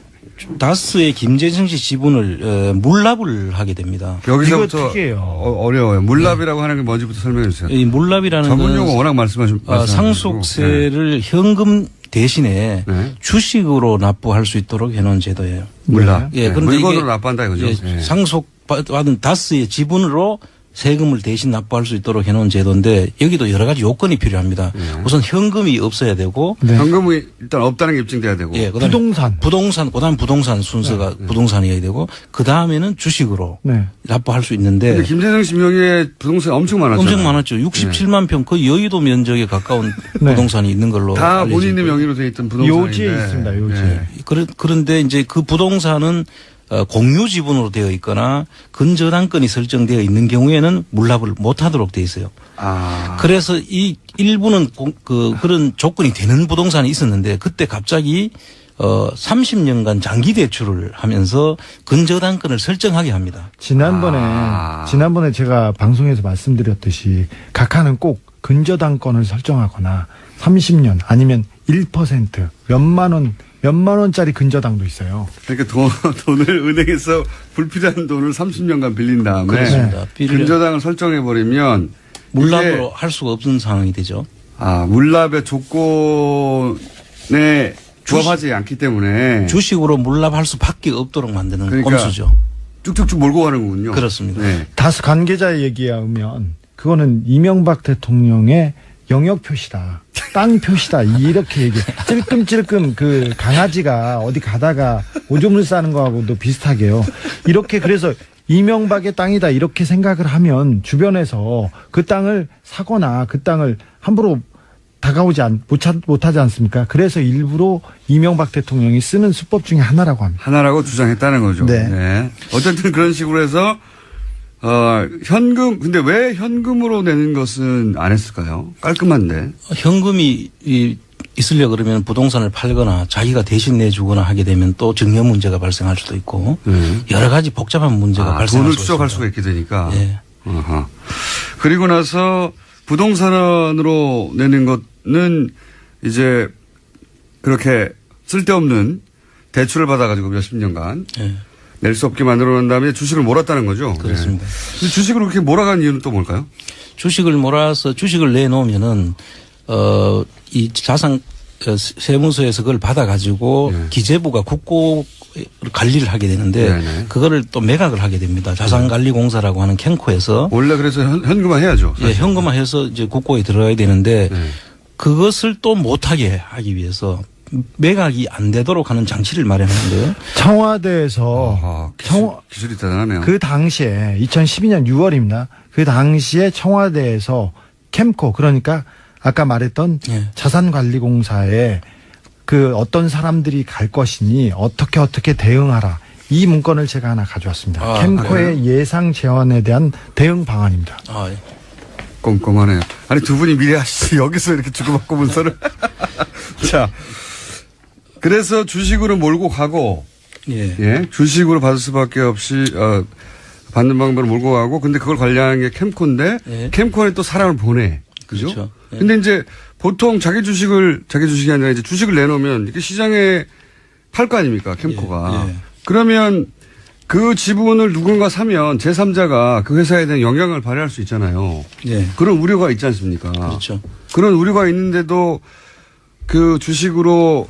다스의 김재정 씨 지분을 물납을 하게 됩니다. 여기서부터 이거 특이해요. 어려워요. 물납이라고 하는 게 뭔지부터 설명해 주세요. 이 물납이라는 전문 용어 건 워낙 말씀하시고 상속세를 현금 대신에 네. 주식으로 납부할 수 있도록 해놓은 제도예요. 물납. 예, 네. 그런데 물건으로 이게 납부한다 이거죠. 예, 예. 상속받은 다스의 지분으로 세금을 대신 납부할 수 있도록 해놓은 제도인데 여기도 여러 가지 요건이 필요합니다. 우선 현금이 없어야 되고 네. 현금이 일단 없다는 게 입증돼야 되고. 예, 그다음에 부동산. 그다음 부동산 순서가 부동산이어야 되고 그 다음에는 주식으로 네. 납부할 수 있는데 근데 김재정 씨 명의의 부동산이 엄청 많았잖아요. 엄청 많았죠. 67만 평 거의 여의도 면적에 가까운 네. 부동산이 있는 걸로 다 알려져 본인의 있고요. 명의로 돼 있던 부동산인데. 요지에 있습니다. 요지에. 예. 그런데 이제 그 부동산은 공유 지분으로 되어 있거나 근저당권이 설정되어 있는 경우에는 물납을 못하도록 되어 있어요. 아. 그래서 이 일부는 그런 조건이 되는 부동산이 있었는데 그때 갑자기 30년간 장기 대출을 하면서 근저당권을 설정하게 합니다. 지난번에 제가 방송에서 말씀드렸듯이 각하는 꼭 근저당권을 설정하거나 30년 아니면 1% 몇만 원짜리 근저당도 있어요. 그러니까 돈을 은행에서 불필요한 돈을 30년간 빌린 다음에 그렇습니다. 근저당을 설정해버리면 물납으로 할 수가 없는 상황이 되죠. 물납의 조건에 부합하지 않기 때문에 주식으로 물납할 수밖에 없도록 만드는 그러니까 꼼수죠. 쭉쭉쭉 몰고 가는 거군요. 그렇습니다. 네. 다스 관계자의 얘기에 의하면 그거는 이명박 대통령의 영역 표시다. 땅 표시다. 이렇게 얘기해. 찔끔찔끔 그 강아지가 어디 가다가 오줌을 싸는 거하고도 비슷하게요. 이렇게 그래서 이명박의 땅이다 이렇게 생각을 하면 주변에서 그 땅을 사거나 그 땅을 함부로 다가오지 못하지 않습니까? 그래서 일부러 이명박 대통령이 쓰는 수법 중에 하나라고 합니다. 하나라고 주장했다는 거죠. 네. 어쨌든 그런 식으로 해서 현금 근데 왜 현금으로 내는 것은 안 했을까요? 깔끔한데. 현금이 있으려 그러면 부동산을 팔거나 자기가 대신 내주거나 하게 되면 또 증여 문제가 발생할 수도 있고 여러 가지 복잡한 문제가 발생할 돈을 수 추적할 있습니다. 수가 있게 되니까. 예. 어허. 그리고 나서 부동산으로 내는 것은 이제 그렇게 쓸데없는 대출을 받아가지고 몇십 년간 예. 낼 수 없게 만들어 놓은 다음에 주식을 몰았다는 거죠. 그렇습니다. 근데 주식으로 그렇게 몰아간 이유는 또 뭘까요? 주식을 몰아서 주식을 내놓으면은 이 자산 세무서에서 그걸 받아가지고 네. 기재부가 국고 관리를 하게 되는데 네네. 그거를 또 매각을 하게 됩니다. 자산관리공사라고 하는 캔코에서 원래 그래서 현금화 해야죠. 예, 현금화해서 이제 국고에 들어가야 되는데 네. 그것을 또 못하게 하기 위해서 매각이 안 되도록 하는 장치를 마련하는 거예요. 청와대에서 기술이 대단하네요. 그 당시에 2012년 6월입니다. 그 당시에 청와대에서 캠코 그러니까 아까 말했던 예. 자산관리공사에 그 어떤 사람들이 갈 것이니 어떻게 대응하라. 이 문건을 제가 하나 가져왔습니다. 아, 캠코의 예상 재원에 대한 대응 방안입니다. 아, 예. 꼼꼼하네요. 아니 두 분이 미리 하시지 여기서 이렇게 주고받고 문서를. 자, 그래서 주식으로 몰고 가고 예. 주식으로 받을 수밖에 없이 받는 방법으로 몰고 가고 근데 그걸 관리하는 게 캠코인데 예. 캠코에 또 사람을 보내. 그죠? 그렇죠. 예. 근데 이제 보통 자기 주식이 아니라 이제 주식을 내놓으면 이게 시장에 팔 거 아닙니까? 캠코가. 예. 그러면 그 지분을 누군가 사면 제3자가 그 회사에 대한 영향을 발휘할 수 있잖아요. 예. 그런 우려가 있지 않습니까? 그렇죠. 그런 우려가 있는데도 그 주식으로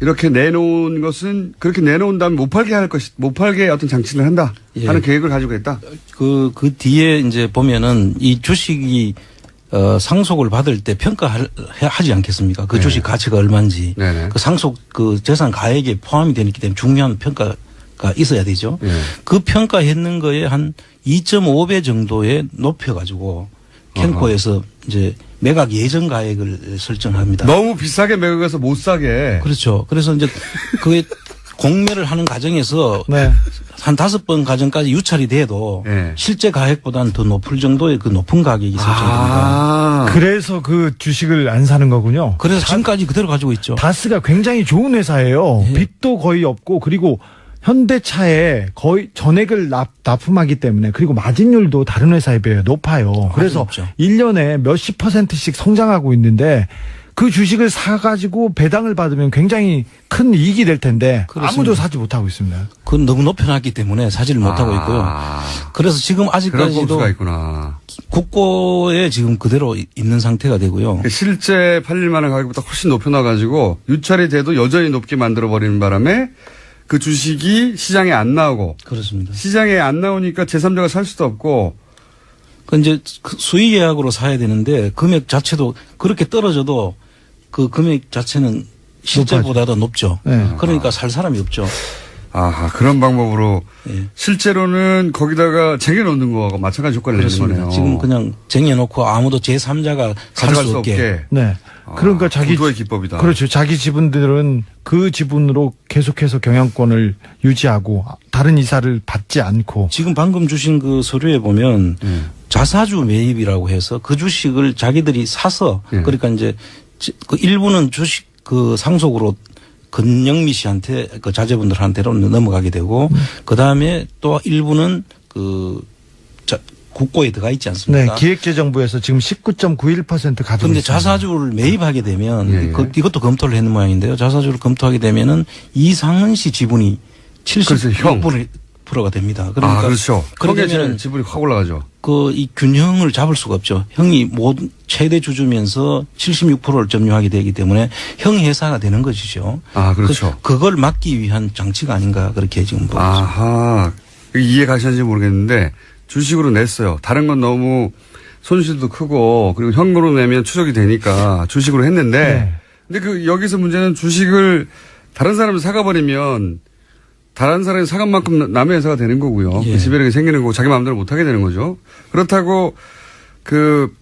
이렇게 내놓은 것은 그렇게 내놓은 다음에 못 팔게 어떤 장치를 한다 예. 하는 계획을 가지고 있다. 그 뒤에 이제 보면은 이 주식이 상속을 받을 때 평가하지 않겠습니까? 그 네. 주식 가치가 얼마인지. 네네. 그 상속 그 재산 가액에 포함이 되기 때문에 중요한 평가가 있어야 되죠. 네. 그 평가했는 거에 한 2.5배 정도에 높여가지고 캠코에서 이제 매각 예정 가액을 설정합니다. 너무 비싸게 매각해서 못 사게. 그렇죠. 그래서 이제 그게 공매를 하는 과정에서 네. 한 5번 과정까지 유찰이 돼도 네. 실제 가액보다는 더 높을 정도의 그 높은 가격이 설정됩니다. 그래서 그 주식을 안 사는 거군요. 그래서 지금까지 그대로 가지고 있죠. 다스가 굉장히 좋은 회사예요. 예. 빚도 거의 없고 그리고 현대차에 거의 전액을 납품하기 때문에 그리고 마진율도 다른 회사에 비해 높아요. 그래서 높죠. 1년에 몇십 %씩 성장하고 있는데 그 주식을 사가지고 배당을 받으면 굉장히 큰 이익이 될 텐데 그렇습니다. 아무도 사지 못하고 있습니다. 그건 너무 높여놨기 때문에 사지를 못하고 있고요. 그래서 지금 그런 아직까지도 꼼수가 있구나. 국고에 지금 그대로 있는 상태가 되고요. 실제 팔릴 만한 가격보다 훨씬 높여놔가지고 유찰이 돼도 여전히 높게 만들어버리는 바람에 그 주식이 시장에 안 나오고 그렇습니다. 시장에 안 나오니까 제3자가 살 수도 없고 그 이제 수의 계약으로 사야 되는데 금액 자체도 그렇게 떨어져도 그 금액 자체는 실제보다 더 높죠. 네. 그러니까 살 사람이 없죠. 아하, 그런 방법으로 예. 실제로는 거기다가 쟁여놓는 거하고 마찬가지 효과를 내는 그렇습니다. 거네요. 지금 그냥 쟁여놓고 아무도 제3자가 살 가져갈 수 없게. 네. 그러니까 자기 구도의 기법이다. 그렇죠. 자기 지분들은 그 지분으로 계속해서 경영권을 유지하고 다른 이사를 받지 않고 지금 방금 주신 그 서류에 보면 자사주 매입이라고 해서 그 주식을 자기들이 사서 예. 그러니까 이제 그 일부는 주식 그 상속으로 건영미 씨한테 그 자제분들한테로 넘어가게 되고 그 다음에 또 일부는 그 국고에 들어가 있지 네, 않습니까? 기획재정부에서 지금 19.91% 가지고 그런데 있습니다. 자사주를 매입하게 되면 예, 예. 이것도 검토를 했는 모양인데요. 자사주를 검토하게 되면은 이상은 씨 지분이 그래서 형. 76%가 됩니다. 그러니까 그렇죠. 그러게 그러게 되면 지분이 확 올라가죠. 이 균형을 잡을 수가 없죠. 형이 최대 주주면서 76%를 점유하게 되기 때문에 형 회사가 되는 것이죠. 아, 그렇죠. 그걸 막기 위한 장치가 아닌가 그렇게 지금 보고 있습니다. 아하. 이해 가시는지 모르겠는데 주식으로 냈어요. 다른 건 너무 손실도 크고 그리고 현금으로 내면 추적이 되니까 주식으로 했는데 근데 여기서 문제는 주식을 다른 사람이 사가버리면 다른 사람이 사간 만큼 남의 회사가 되는 거고요. 예. 그 지배력이 생기는 거고 자기 마음대로 못하게 되는 거죠. 그렇다고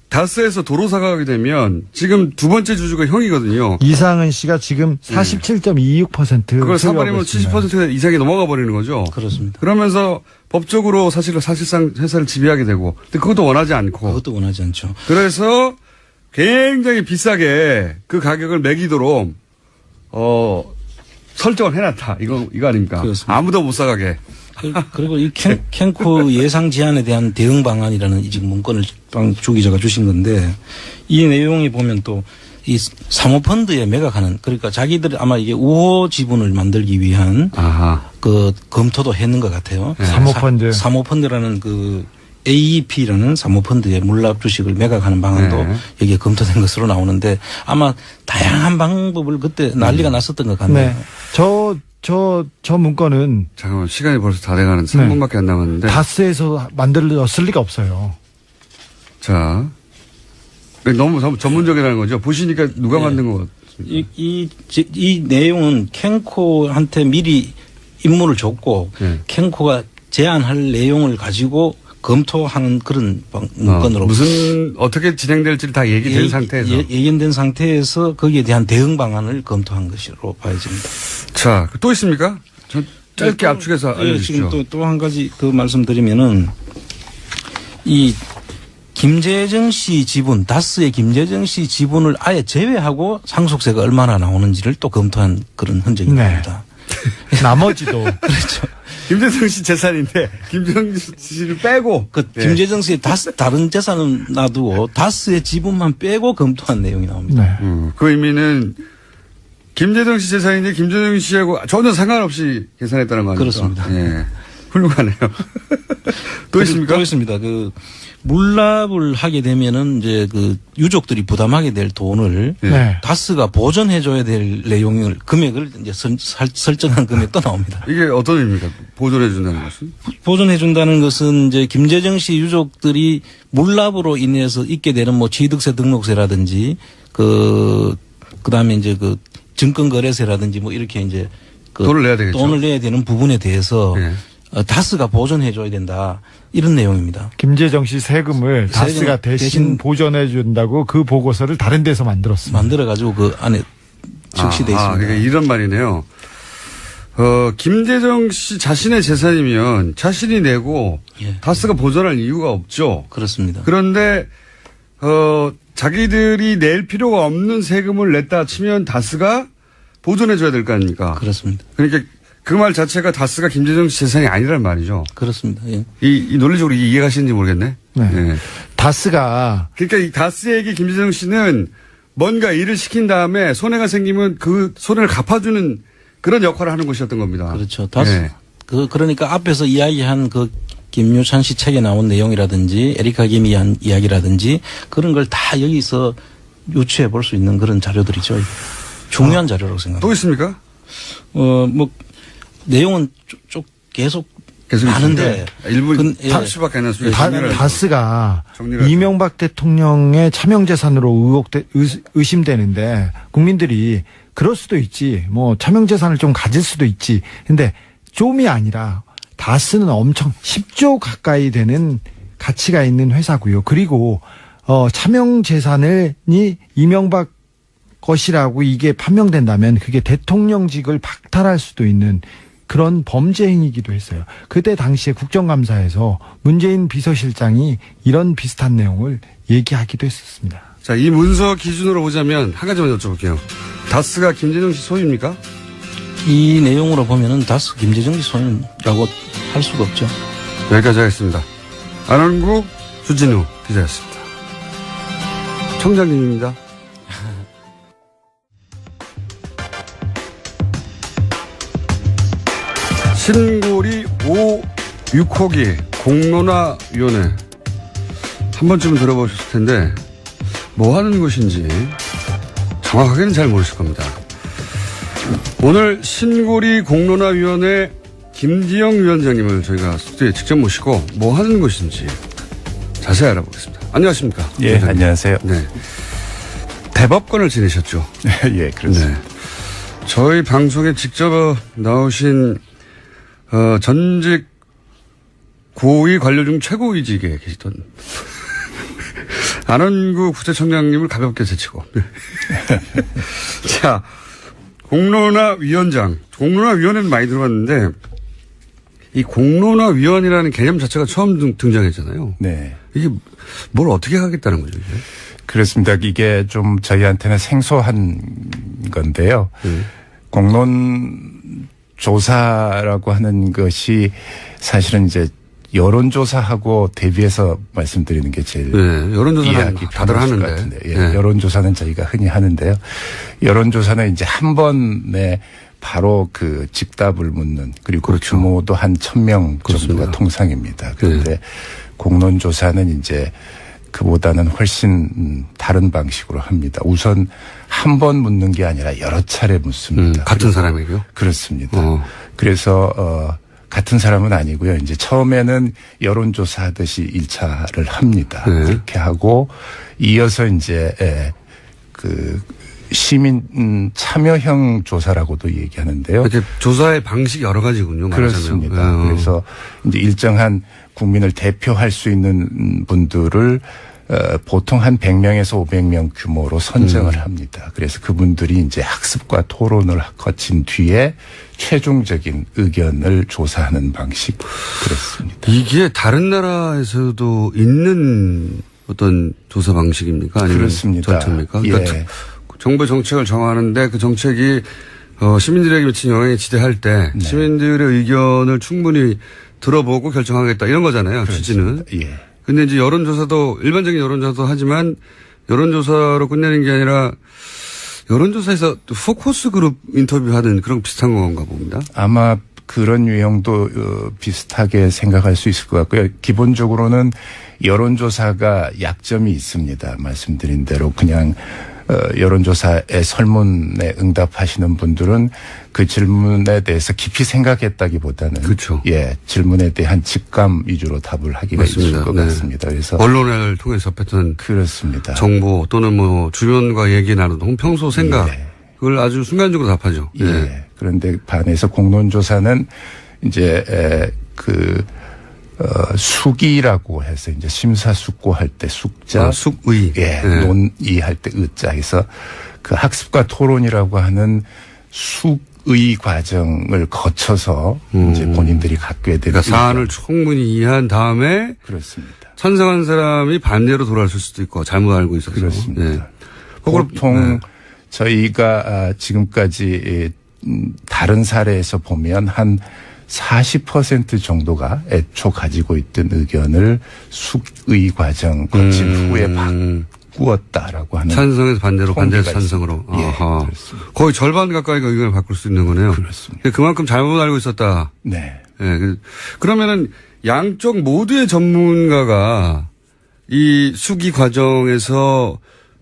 다스에서 도로 사가게 되면 지금 두 번째 주주가 형이거든요. 이상은 씨가 지금 47.26% 그걸 사버리면 있습니다. 70% 이상이 넘어가 버리는 거죠. 그렇습니다. 그러면서 법적으로 사실상 회사를 지배하게 되고 근데 그것도 원하지 않고 그것도 원하지 않죠. 그래서 굉장히 비싸게 그 가격을 매기도록 설정을 해놨다. 이거 아닙니까? 그렇습니다. 아무도 못 사가게. 그리고 이 캔코 예상 제한에 대한 대응 방안이라는 이 지금 문건을 주 기자가 주신 건데 이 내용이 보면 또 이 사모펀드에 매각하는 그러니까 자기들 아마 이게 우호 지분을 만들기 위한 아하. 검토도 했는 것 같아요. 네. 사모펀드. 사모펀드라는 AEP라는 사모펀드의 물납 주식을 매각하는 방안도 네. 여기에 검토된 것으로 나오는데 아마 다양한 방법을 그때 난리가 났었던 것 같네요. 네. 저 문건은 잠깐만 시간이 벌써 다 돼가는 3분밖에 안 남았는데. 다스에서 만들었을 리가 없어요. 자. 너무 전문적이라는 거죠. 보시니까 누가 네. 만든 거 이 내용은 캔코한테 미리 임무를 줬고 네. 캔코가 제안할 내용을 가지고 검토하는 그런 문건으로 어떻게 진행될지를 다 얘기된 상태에서. 예견된 상태에서 거기에 대한 대응 방안을 검토한 것으로 봐야집니다. 자, 또 있습니까? 짧게 또, 압축해서 알려주시죠. 지금 또 한 가지 말씀드리면은 이 김재정 씨 지분, 다스의 김재정 씨 지분을 아예 제외하고 상속세가 얼마나 나오는지를 또 검토한 그런 흔적이 네. 나옵니다. 나머지도 그렇죠. 김재정 씨 재산인데 김재정 씨를 빼고. 네. 김재정 씨의 다른 재산은 놔두고 다스의 지분만 빼고 검토한 내용이 나옵니다. 네. 그 의미는 김재정 씨 재산인데 김재정 씨하고 전혀 상관없이 계산했다는 거 아닙니까? 그렇습니다. 예. 훌륭하네요. 또 있습니까? 또 있습니다. 물납을 하게 되면은 이제 유족들이 부담하게 될 돈을 네. 다스가 보전해줘야 될 금액을 이제 설정한 금액 또 나옵니다. 이게 어떤 의미입니까? 보존해준다는 것은? 보존해준다는 것은 이제 김재정 씨 유족들이 물납으로 인해서 있게 되는 취득세 등록세라든지 그다음에 이제 증권거래세라든지 이렇게 이제 돈을 내야 되겠죠. 돈을 내야 되는 부분에 대해서 네. 다스가 보존해줘야 된다. 이런 내용입니다. 김재정 씨 세금을 다스가 대신 보전해 준다고 그 보고서를 다른 데서 만들었습니다. 만들어가지고 그 안에 적시돼 있습니다. 그러니까 이런 말이네요. 김재정 씨 자신의 재산이면 자신이 내고 예. 다스가 보존할 이유가 없죠. 그렇습니다. 그런데 자기들이 낼 필요가 없는 세금을 냈다 치면 다스가 보존해줘야 될 거 아닙니까? 그렇습니다. 그러니까 그 말 자체가 다스가 김재정 씨 재산이 아니란 말이죠. 그렇습니다. 예. 이 논리적으로 이해가시는지 모르겠네. 네. 예. 다스가 그러니까 이 다스에게 김재정 씨는 뭔가 일을 시킨 다음에 손해가 생기면 그 손해를 갚아주는 그런 역할을 하는 것이었던 겁니다. 그렇죠. 다스 예. 그러니까 앞에서 이야기한 김유찬 씨 책에 나온 내용이라든지 에리카 김이 한 이야기라든지 그런 걸 다 여기서 유추해 볼 수 있는 그런 자료들이죠. 중요한 자료라고 생각합니다. 또 있습니까? 내용은 쭉 계속 많은데 일부 예. 30밖에 안 났습니다. 다스가 정리를 이명박 대통령의 차명재산으로 의심되는데 국민들이 그럴 수도 있지. 차명재산을 좀 가질 수도 있지. 근데 좀이 아니라 다스는 엄청 10조 가까이 되는 가치가 있는 회사고요. 그리고 차명재산이 이명박 것이라고 이게 판명된다면 그게 대통령직을 박탈할 수도 있는 그런 범죄 행위이기도 했어요. 그때 당시에 국정감사에서 문재인 비서실장이 이런 비슷한 내용을 얘기하기도 했었습니다. 자, 이 문서 기준으로 보자면 한 가지만 여쭤볼게요. 다스가 김재정 씨 소유입니까? 이 내용으로 보면은 다스 김재정 씨 소유라고 할 수가 없죠. 여기까지 하겠습니다. 안원구 주진우 기자였습니다. 청장님입니다. 신고리 6호기 공론화위원회 한 번쯤은 들어보셨을 텐데 뭐 하는 곳인지 정확하게는 잘 모르실 겁니다. 오늘 신고리 공론화위원회 김지영 위원장님을 저희가 스튜디오에 직접 모시고 뭐 하는 곳인지 자세히 알아보겠습니다. 안녕하십니까? 예, 안녕하세요. 네. 대법관을 지내셨죠? 예, 그렇습니다. 네. 저희 방송에 직접 나오신 전직 고위 관료 중 최고위직에 계시던 안원구 부대청장님을 가볍게 제치고. 자, 공론화위원장. 공론화위원회는 많이 들어봤는데 이 공론화위원이라는 개념 자체가 처음 등장했잖아요. 네. 이게 뭘 어떻게 하겠다는 거죠, 이게? 그렇습니다. 이게 좀 저희한테는 생소한 건데요. 공론 조사라고 하는 것이 사실은 이제 여론조사하고 대비해서 말씀드리는 게 제일 네, 여론조사는 이해하기 다들 편하실 것 하는데. 같은데. 예, 네. 여론조사는 저희가 흔히 하는데요. 여론조사는 이제 한 번에 바로 그 직답을 묻는 그리고 그렇죠. 규모도 한 1,000명 그렇습니다. 정도가 통상입니다. 그런데 공론조사는 이제 그보다는 훨씬 다른 방식으로 합니다. 우선 한 번 묻는 게 아니라 여러 차례 묻습니다. 같은 사람에게요? 그렇습니다. 그래서 같은 사람은 아니고요. 이제 처음에는 여론조사 하듯이 1차를 합니다. 네. 그렇게 하고 이어서 이제 그 시민 참여형 조사라고도 얘기하는데요. 이렇게 조사의 방식이 여러 가지군요. 말하자면. 그렇습니다. 그래서 이제 일정한 국민을 대표할 수 있는 분들을 보통 한 100명에서 500명 규모로 선정을 합니다. 그래서 그분들이 이제 학습과 토론을 거친 뒤에 최종적인 의견을 조사하는 방식 그렇습니다. 이게 다른 나라에서도 있는 어떤 조사 방식입니까? 아니면 그렇습니다. 절차입니까? 그러니까 예. 정부의 정책을 정하는데 그 정책이 시민들에게 미친 영향이 지대할 때 네. 시민들의 의견을 충분히 들어보고 결정하겠다 이런 거잖아요. 취지는. 예. 근데 이제 여론조사도 일반적인 여론조사도 하지만 여론조사로 끝내는 게 아니라 여론조사에서 포커스 그룹 인터뷰하는 그런 비슷한 건가 봅니다. 아마 그런 유형도 비슷하게 생각할 수 있을 것 같고요. 기본적으로는 여론조사가 약점이 있습니다. 말씀드린 대로 그냥 여론조사의 설문에 응답하시는 분들은 그 질문에 대해서 깊이 생각했다기보다는 그렇죠. 예, 질문에 대한 직감 위주로 답을 하기가 맞습니다. 있을 것 네. 같습니다. 그래서 언론을 통해서 접했던 그렇습니다. 정보 또는 뭐 주변과 얘기 나누던 평소 생각 예. 그걸 아주 순간적으로 답하죠. 예. 그런데 반해서 공론조사는 이제 숙이라고 해서 이제 심사숙고할 때 숙자, 숙의. 예, 예. 논의할 때 의자 해서 그 학습과 토론이라고 하는 숙의 과정을 거쳐서 이제 본인들이 갖게 되는 그러니까 사안을 충분히 이해한 다음에 그렇습니다. 찬성한 사람이 반대로 돌아설 수도 있고 잘못 알고 있어서. 그렇습니다. 예. 보통 네. 저희가 지금까지 다른 사례에서 보면 한 40% 정도가 애초 가지고 있던 의견을 숙의 과정 거친 후에 바꾸었다라고 하는 찬성에서 반대로, 반대에서 통계가 찬성으로. 있습니다. 예, 아하. 그렇습니다. 거의 절반 가까이가 의견을 바꿀 수 있는 거네요. 그렇습니다. 그만큼 잘못 알고 있었다. 네. 예. 그러면은 양쪽 모두의 전문가가 이 숙의 과정에서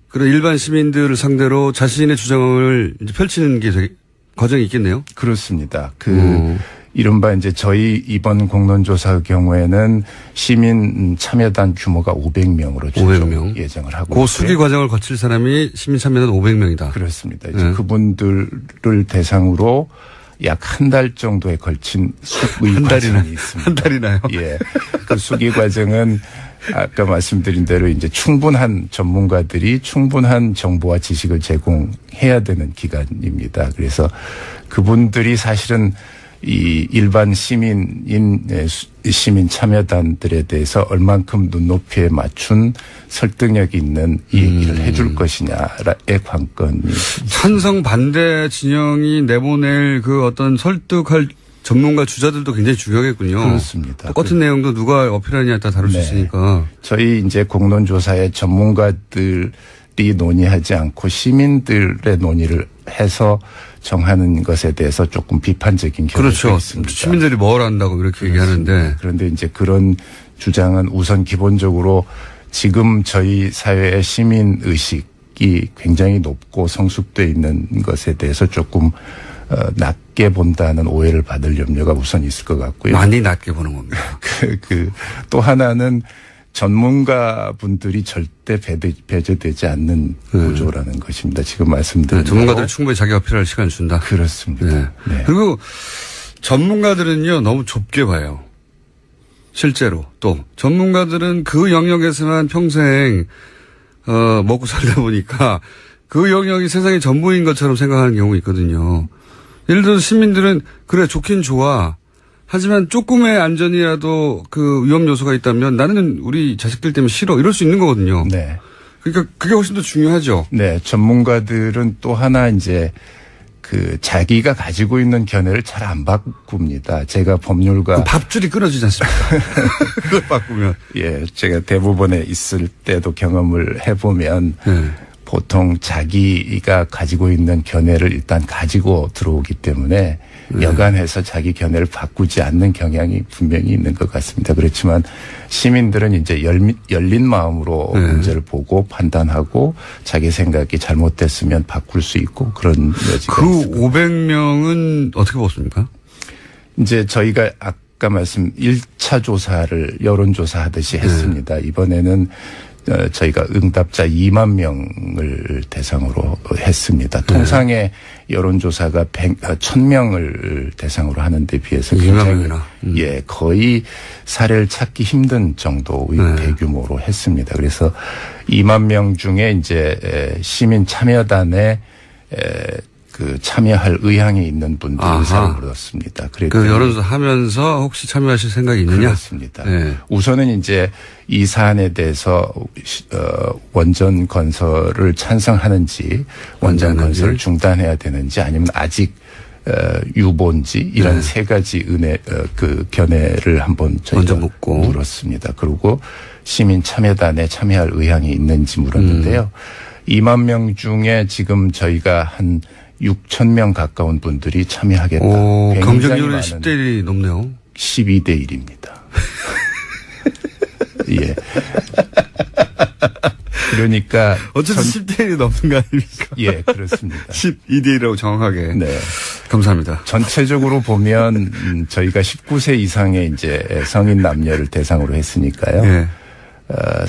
그런 일반 시민들을 상대로 자신의 주장을 이제 펼치는 게 과정이 있겠네요. 그렇습니다. 이른바 이제 저희 이번 공론조사의 경우에는 시민 참여단 규모가 500명으로 500명. 예정을 하고 그 숙의 과정을 거칠 사람이 시민 참여단 500명이다. 그렇습니다. 이제 네. 그분들을 대상으로 약 한 달 정도에 걸친 숙의 한 달이나, 과정이 있습니다. 한 달이나요? 예. 그 숙의 과정은 아까 말씀드린 대로 이제 충분한 전문가들이 충분한 정보와 지식을 제공해야 되는 기간입니다. 그래서 그분들이 사실은 이 일반 시민 참여단들에 대해서 얼만큼 눈높이에 맞춘 설득력 있는 이 얘기를 해줄 것이냐의 관건이 찬성 반대 진영이 내보낼 그 어떤 설득할 전문가 주자들도 굉장히 중요하겠군요. 그렇습니다. 똑같은 내용도 누가 어필하느냐에 따라 다를 수 네. 있으니까. 저희 이제 공론조사에 전문가들이 논의하지 않고 시민들의 논의를 해서 정하는 것에 대해서 조금 비판적인 견해가 그렇죠. 있습니다. 시민들이 뭘 안다고 이렇게 얘기하는데. 그런데 이제 그런 주장은 우선 기본적으로 지금 저희 사회의 시민 의식이 굉장히 높고 성숙돼 있는 것에 대해서 조금 낮게 본다는 오해를 받을 염려가 우선 있을 것 같고요. 많이 낮게 보는 겁니다. 또 하나는 전문가분들이 절대 배제되지 않는 구조라는 것입니다. 지금 말씀드린 전문가들이 충분히 자기 어필할 시간을 준다. 그렇습니다. 네. 네. 그리고 전문가들은요 너무 좁게 봐요. 실제로 또 전문가들은 그 영역에서만 평생 먹고 살다 보니까 그 영역이 세상의 전부인 것처럼 생각하는 경우가 있거든요. 예를 들어서 시민들은 그래 좋긴 좋아. 하지만 조금의 안전이라도 그 위험 요소가 있다면 나는 우리 자식들 때문에 싫어. 이럴 수 있는 거거든요. 네. 그러니까 그게 훨씬 더 중요하죠. 네. 전문가들은 또 하나 이제 그 자기가 가지고 있는 견해를 잘 안 바꿉니다. 제가 법률가 밥줄이 끊어지지 않습니까? 그걸 바꾸면. 예, 제가 대법원에 있을 때도 경험을 해보면 보통 자기가 가지고 있는 견해를 일단 가지고 들어오기 때문에 여간해서 자기 견해를 바꾸지 않는 경향이 분명히 있는 것 같습니다. 그렇지만 시민들은 이제 열린 마음으로 문제를 보고 판단하고 자기 생각이 잘못됐으면 바꿀 수 있고 그런 여지가 그 있습니다. 500명은 어떻게 보십니까? 이제 저희가 아까 말씀 1차 조사를 여론조사 하듯이 했습니다. 이번에는 저희가 응답자 2만 명을 대상으로 했습니다. 통상의 여론조사가 1,000명을 대상으로 하는 데 비해서 굉장히 예, 거의 사례를 찾기 힘든 정도의 대규모로 했습니다. 그래서 2만 명 중에 이제 시민 참여단에 그 참여할 의향이 있는 분들 의사를 물었습니다. 그 여론조사 하면서 혹시 참여하실 생각이 있느냐? 그렇습니다. 네. 우선은 이제 이 사안에 대해서 원전 건설을 찬성하는지 원전 건설을 중단해야 되는지 아니면 아직 유보인지 이런 세 가지 그 견해를 한번 저희가 물었습니다. 그리고 시민 참여단에 참여할 의향이 있는지 물었는데요. 2만 명 중에 지금 저희가 한 6,000명 가까운 분들이 참여하겠다. 경쟁률은 10대 1이 높네요. 12대 1입니다. 예. 그러니까. 어쨌든 10대 1이 넘는 거 아닙니까? 예, 그렇습니다. 12대 1이라고 정확하게. 네. 감사합니다. 전체적으로 보면 저희가 19세 이상의 이제 성인 남녀를 대상으로 했으니까요. 네.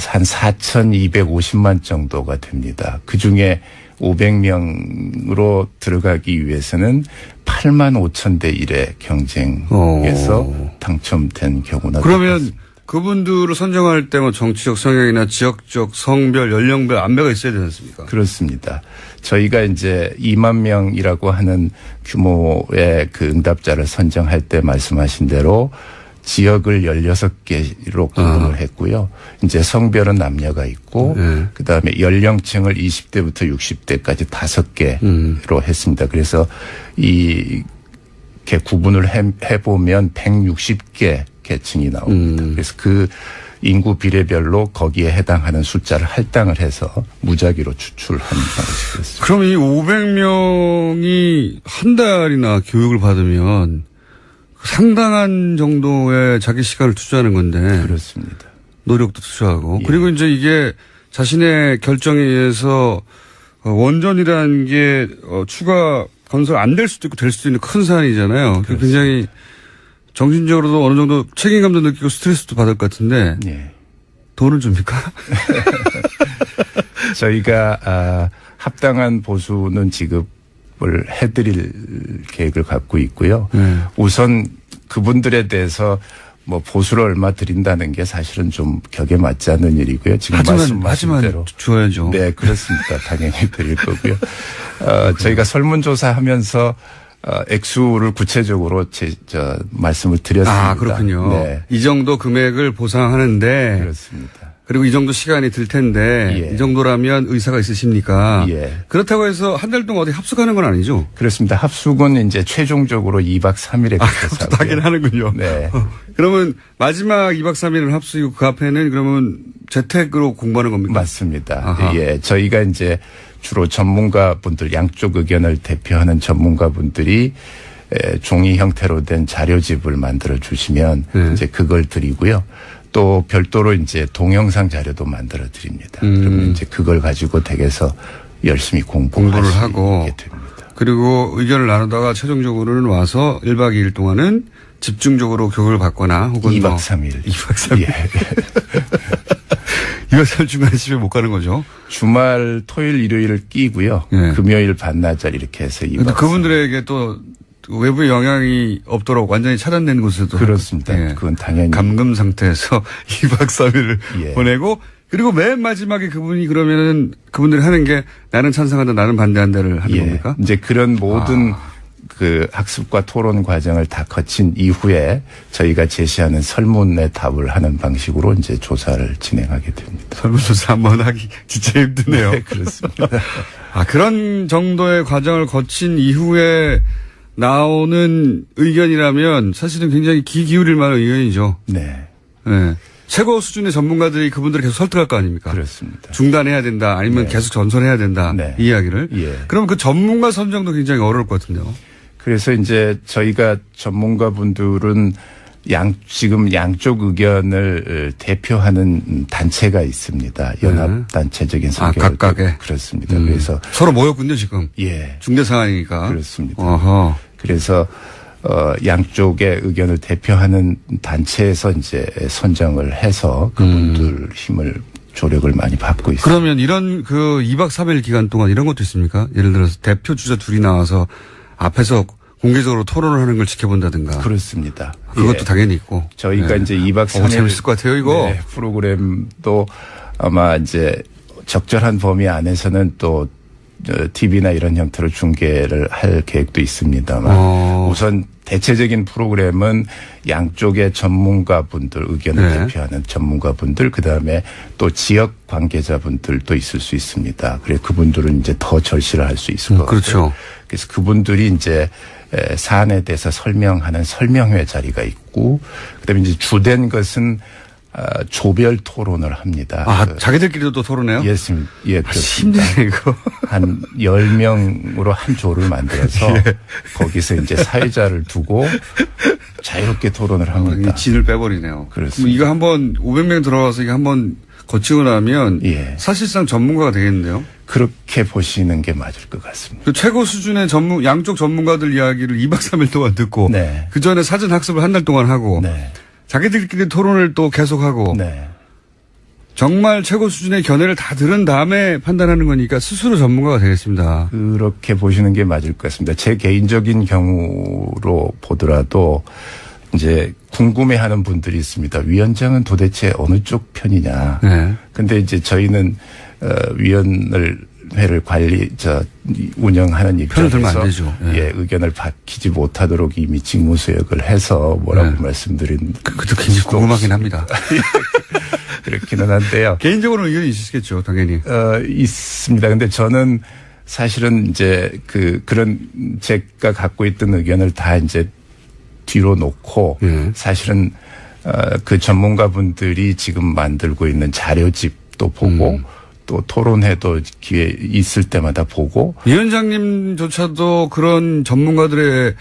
한 4,250만 정도가 됩니다. 그 중에 500명으로 들어가기 위해서는 8만 5천 대 1의 경쟁에서 당첨된 경우나 그러면 그분들을 선정할 때 뭐 정치적 성향이나 지역적 성별, 연령별 안배가 있어야 되지 않습니까? 그렇습니다. 저희가 이제 2만 명이라고 하는 규모의 그 응답자를 선정할 때 말씀하신 대로 지역을 16개로 구분을 했고요. 이제 성별은 남녀가 있고 그다음에 연령층을 20대부터 60대까지 5개로 했습니다. 그래서 이렇게 구분을 해보면 160개 계층이 나옵니다. 그래서 그 인구 비례별로 거기에 해당하는 숫자를 할당을 해서 무작위로 추출한 방식이었습니다. 그럼 이 500명이 한 달이나 교육을 받으면 상당한 정도의 자기 시간을 투자하는 건데. 그렇습니다. 노력도 투자하고. 예. 그리고 이제 이게 자신의 결정에 의해서 원전이라는 게 추가 건설 안 될 수도 있고 될 수도 있는 큰 사안이잖아요. 그렇습니다. 굉장히 정신적으로도 어느 정도 책임감도 느끼고 스트레스도 받을 것 같은데. 예. 돈을 줍니까? 저희가 합당한 보수는 지급 을 해드릴 계획을 갖고 있고요. 우선 그분들에 대해서 뭐 보수를 얼마 드린다는 게 사실은 좀 격에 맞지 않는 일이고요. 지금 말씀하신 대로 줘야죠. 네, 그렇습니다. 당연히 드릴 거고요. 저희가 설문조사하면서 액수를 구체적으로 말씀을 드렸습니다. 아, 그렇군요. 네. 이 정도 금액을 보상하는데. 그렇습니다. 그리고 이 정도 시간이 들 텐데 이 정도라면 의사가 있으십니까? 그렇다고 해서 한 달 동안 어디 합숙하는 건 아니죠? 그렇습니다. 합숙은 이제 최종적으로 2박 3일에 그렇게 하긴 하는군요. 네. 그러면 마지막 2박 3일은 합숙이고 그 앞에는 그러면 재택으로 공부하는 겁니까? 맞습니다. 아하. 예, 저희가 이제 주로 전문가분들 양쪽 의견을 대표하는 전문가분들이 종이 형태로 된 자료집을 만들어 주시면 이제 그걸 드리고요. 또 별도로 이제 동영상 자료도 만들어 드립니다. 그러면 이제 그걸 가지고 댁에서 열심히 공부를 하고 됩니다. 그리고 의견을 나누다가 최종적으로는 와서 1박 2일 동안은 집중적으로 교육을 받거나 혹은 2박 3일. 2박 3일. 예. 2박 3일 중간에 집에 못 가는 거죠. 주말 토요일 일요일을 끼고요. 예. 금요일 반나절 이렇게 해서 2박. 근데 그분들에게 또 외부의 영향이 없도록 완전히 차단된 곳에도. 그렇습니다. 예. 그건 당연히. 감금 상태에서 2박 3일을 예. 보내고 그리고 맨 마지막에 그분이 그러면은 그분들이 하는 게 나는 찬성한다 나는 반대한다를 하는 예. 겁니까? 이제 그런 모든 그 학습과 토론 과정을 다 거친 이후에 저희가 제시하는 설문에 답을 하는 방식으로 이제 조사를 진행하게 됩니다. 설문조사 한번 하기 진짜 힘드네요. 네, 그렇습니다. 그런 정도의 과정을 거친 이후에 나오는 의견이라면 사실은 굉장히 귀 기울일 만한 의견이죠. 네. 네. 최고 수준의 전문가들이 그분들을 계속 설득할 거 아닙니까? 그렇습니다. 중단해야 된다 아니면 네. 계속 전선해야 된다 네. 이 이야기를. 예. 그럼 그 전문가 선정도 굉장히 어려울 것 같은데요. 그래서 이제 저희가 전문가분들은 지금 양쪽 의견을 대표하는 단체가 있습니다. 연합단체적인 성격을. 각각의. 그렇습니다. 그래서 서로 모였군요 지금. 예. 중대 상황이니까. 그렇습니다. 어허. 그래서 양쪽의 의견을 대표하는 단체에서 이제 선정을 해서 그분들 힘을 조력을 많이 받고 있습니다. 그러면 이런 그 2박 3일 기간 동안 이런 것도 있습니까? 예를 들어서 대표 주자 둘이 나와서 앞에서 공개적으로 토론을 하는 걸 지켜본다든가. 그렇습니다. 그것도 예. 당연히 있고. 저희가 이제 2박 3일 재밌을 것 같아요, 이거. 네, 프로그램도 아마 이제 적절한 범위 안에서는 또 TV나 이런 형태로 중계를 할 계획도 있습니다만 우선 대체적인 프로그램은 양쪽의 전문가분들 의견을 네. 대표하는 전문가분들 그다음에 또 지역 관계자분들도 있을 수 있습니다. 그래 그분들은 이제 더 절실을 할 수 있을 것 같아요. 그렇죠. 그래서 그분들이 이제 사안에 대해서 설명하는 설명회 자리가 있고 그다음에 이제 주된 것은 조별 토론을 합니다. 자기들끼리도 또 토론해요? 예, 그렇습니다. 힘드네, 이거. 한 10명으로 한 조를 만들어서 거기서 이제 사회자를 두고 자유롭게 토론을 합니다. 진을 빼버리네요. 그렇습니다. 이거 한번 500명 들어가서 이거 한번 거치고 나면 예. 사실상 전문가가 되겠는데요? 그렇게 보시는 게 맞을 것 같습니다. 그 최고 수준의 양쪽 전문가들 이야기를 2박 3일 동안 듣고 네. 그 전에 사전 학습을 한 달 동안 하고 네. 자기들끼리 토론을 또 계속하고 네. 정말 최고 수준의 견해를 다 들은 다음에 판단하는 거니까 스스로 전문가가 되겠습니다. 그렇게 보시는 게 맞을 것 같습니다. 제 개인적인 경우로 보더라도 이제 궁금해하는 분들이 있습니다. 위원장은 도대체 어느 쪽 편이냐. 네. 근데 이제 저희는 위원회를 운영하는 편을 들면 안 입장에서 되죠. 네. 예, 의견을 밝히지 못하도록 이미 직무수역을 해서 뭐라고 네. 말씀드린 그것도 굉장히 궁금하긴 합니다. 그렇기는 한데요. 개인적으로는 의견이 있으시겠죠, 당연히. 있습니다. 근데 저는 사실은 이제 그런 제가 갖고 있던 의견을 다 이제 뒤로 놓고 사실은 그 전문가분들이 지금 만들고 있는 자료집도 보고 또 토론회도 기회 있을 때마다 보고 위원장님조차도 그런 전문가들의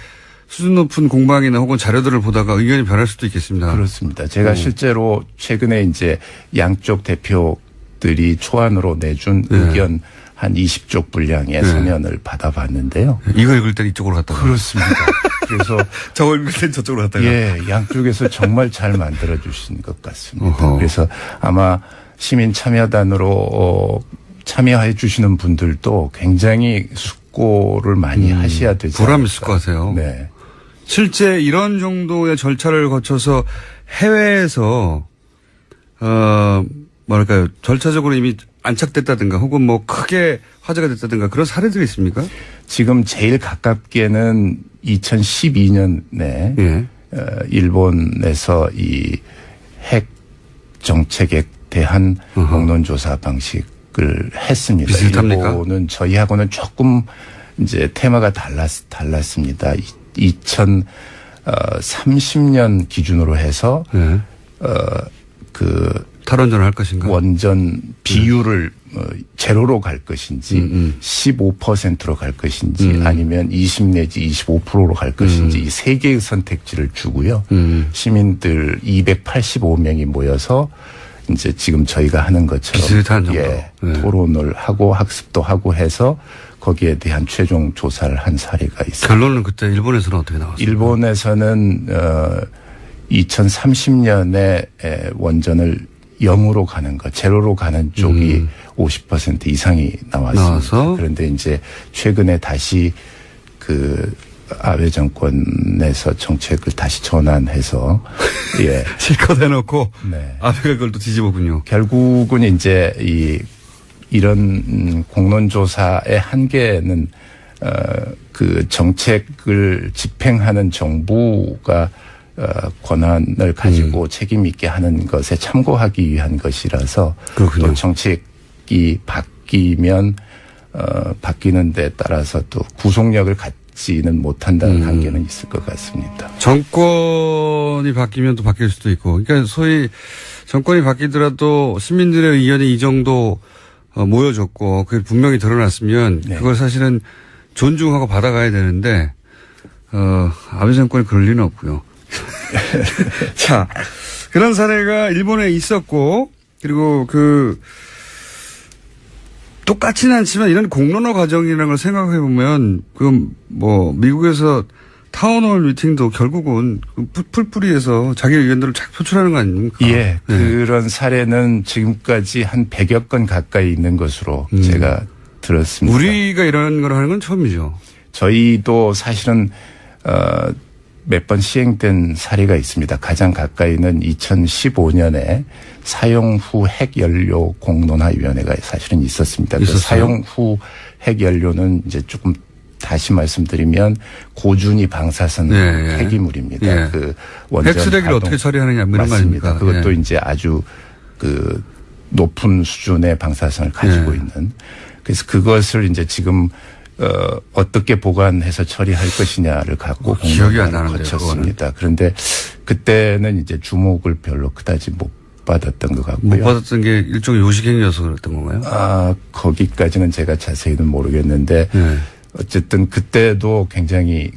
수준 높은 공방이나 혹은 자료들을 보다가 의견이 변할 수도 있겠습니다. 그렇습니다. 제가 실제로 최근에 이제 양쪽 대표들이 초안으로 내준 의견 한 20쪽 분량의 서면을 받아봤는데요. 이거 읽을 땐 이쪽으로 갔다가. 그렇습니다. 그래서 저거 읽을 땐 저쪽으로 갔다가. 예, 양쪽에서 정말 잘 만들어 주신 것 같습니다. 어허. 그래서 아마 시민 참여단으로 참여해 주시는 분들도 굉장히 숙고를 많이 하셔야 되지 보람 않을까. 있을 것 같아요. 네. 실제 이런 정도의 절차를 거쳐서 해외에서 뭐랄까요, 절차적으로 이미 안착됐다든가 혹은 뭐 크게 화제가 됐다든가 그런 사례들이 있습니까? 지금 제일 가깝게는 2012년에 일본에서 이 핵 정책에 대한 공론조사 방식을 했습니다. 비슷합니까? 일본은 저희하고는 조금 이제 테마가 달랐습니다. 2030년 기준으로 해서 탈원전을 할 것인가? 원전 비율을 제로로 갈 것인지 15%로 갈 것인지 아니면 20 내지 25%로 갈 것인지 이 세 개의 선택지를 주고요. 시민들 285명이 모여서 이제 지금 저희가 하는 것처럼 비슷한 정도. 토론을 하고 학습도 하고 해서 거기에 대한 최종 조사를 한 사례가 있습니다. 결론은 그때 일본에서는 어떻게 나왔어요? 일본에서는 2030년에 원전을 0으로 가는 것, 제로로 가는 쪽이 50% 이상이 나왔습니다. 나와서? 그런데 이제 최근에 다시 그 아베 정권에서 정책을 다시 전환해서 예. 실컷 해놓고 네. 아베가 그걸 또 뒤집어군요. 결국은 이제 이런 공론조사의 한계는 그 정책을 집행하는 정부가 권한을 가지고 책임 있게 하는 것에 참고하기 위한 것이라서 그렇군요. 또 정책이 바뀌면 바뀌는 데 따라서 또 구속력을 갖지는 못한다는 한계는 있을 것 같습니다. 정권이 바뀌면 또 바뀔 수도 있고, 그러니까 소위 정권이 바뀌더라도 시민들의 의견이 이 정도 모여졌고, 그게 분명히 드러났으면 네. 그걸 사실은 존중하고 받아가야 되는데, 아베 정권이 그럴 리는 없고요. 자, 그런 사례가 일본에 있었고, 그리고 똑같지는 않지만 이런 공론화 과정이라는 걸 생각해 보면, 미국에서 타운홀 미팅도 결국은 풀뿌리에서 자기 의견들을 착 표출하는 거 아닙니까? 예, 네. 그런 사례는 지금까지 한 100여 건 가까이 있는 것으로 제가 들었습니다. 우리가 이런 걸 하는 건 처음이죠. 저희도 사실은 몇 번 시행된 사례가 있습니다. 가장 가까이는 2015년에 사용 후 핵연료 공론화위원회가 사실은 있었습니다. 그 사용 후 핵연료는 이제 조금 다시 말씀드리면 고준위 방사선 네. 폐기물입니다. 네. 그 원전 핵쓰레기를 가동. 어떻게 처리하느냐 이런 맞습니다. 말입니까? 그것도 네. 이제 아주 그 높은 수준의 방사선을 가지고 네. 있는. 그래서 그것을 이제 지금 어떻게 보관해서 처리할 것이냐를 갖고 기억이 안 공론화를 나는데요, 거쳤습니다. 그런데 그때는 이제 주목을 별로 그다지 못 받았던 것 같고요. 못 받았던 게 일종의 요식행위여서 그랬던 건가요? 거기까지는 제가 자세히는 모르겠는데 네. 어쨌든 그때도 굉장히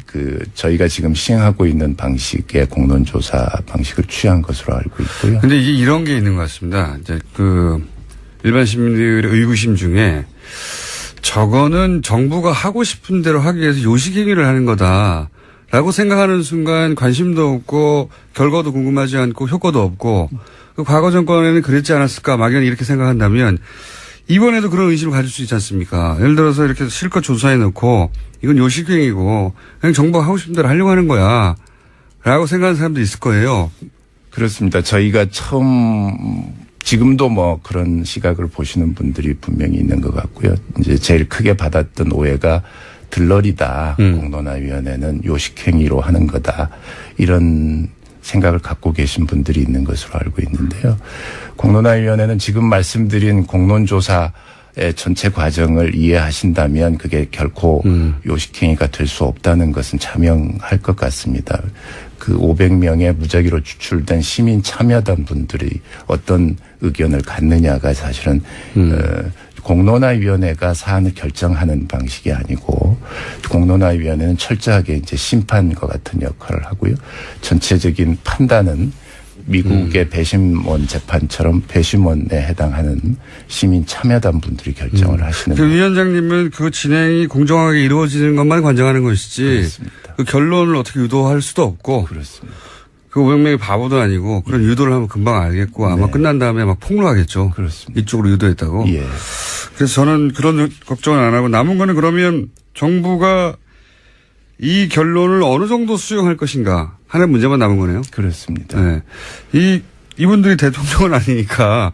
저희가 지금 시행하고 있는 방식의 공론조사 방식을 취한 것으로 알고 있고요. 근데 이게 이런 게 있는 것 같습니다. 이제 일반 시민들의 의구심 중에 저거는 정부가 하고 싶은 대로 하기 위해서 요식행위를 하는 거다라고 생각하는 순간 관심도 없고 결과도 궁금하지 않고 효과도 없고 그 과거 정권에는 그랬지 않았을까 막연히 이렇게 생각한다면 이번에도 그런 의심을 가질 수 있지 않습니까? 예를 들어서 이렇게 실컷 조사해 놓고 이건 요식행위고 그냥 정부가 하고 싶은 대로 하려고 하는 거야 라고 생각하는 사람도 있을 거예요. 그렇습니다. 저희가 지금도 뭐 그런 시각을 보시는 분들이 분명히 있는 것 같고요. 이제 제일 크게 받았던 오해가 들러리다. 공론화위원회는 요식행위로 하는 거다. 이런 생각을 갖고 계신 분들이 있는 것으로 알고 있는데요. 공론화위원회는 지금 말씀드린 공론조사의 전체 과정을 이해하신다면 그게 결코 요식행위가 될 수 없다는 것은 자명할 것 같습니다. 그 500명의 무작위로 추출된 시민 참여단 분들이 어떤 의견을 갖느냐가 사실은 공론화위원회가 사안을 결정하는 방식이 아니고 공론화위원회는 철저하게 이제 심판과 같은 역할을 하고요. 전체적인 판단은 미국의 배심원 재판처럼 배심원에 해당하는 시민 참여단 분들이 결정을 하시는 그 위원장님은 그 진행이 공정하게 이루어지는 것만 관장하는 것이지 그렇습니다. 그 결론을 어떻게 유도할 수도 없고 그렇습니다. 그 500명이 바보도 아니고 그런 유도를 하면 금방 알겠고 아마 네. 끝난 다음에 막 폭로하겠죠. 그렇습니다. 이쪽으로 유도했다고. 예. 그래서 저는 그런 걱정은 안 하고 남은 거는 그러면 정부가 이 결론을 어느 정도 수용할 것인가 하는 문제만 남은 거네요. 그렇습니다. 네. 이분들이 대통령은 아니니까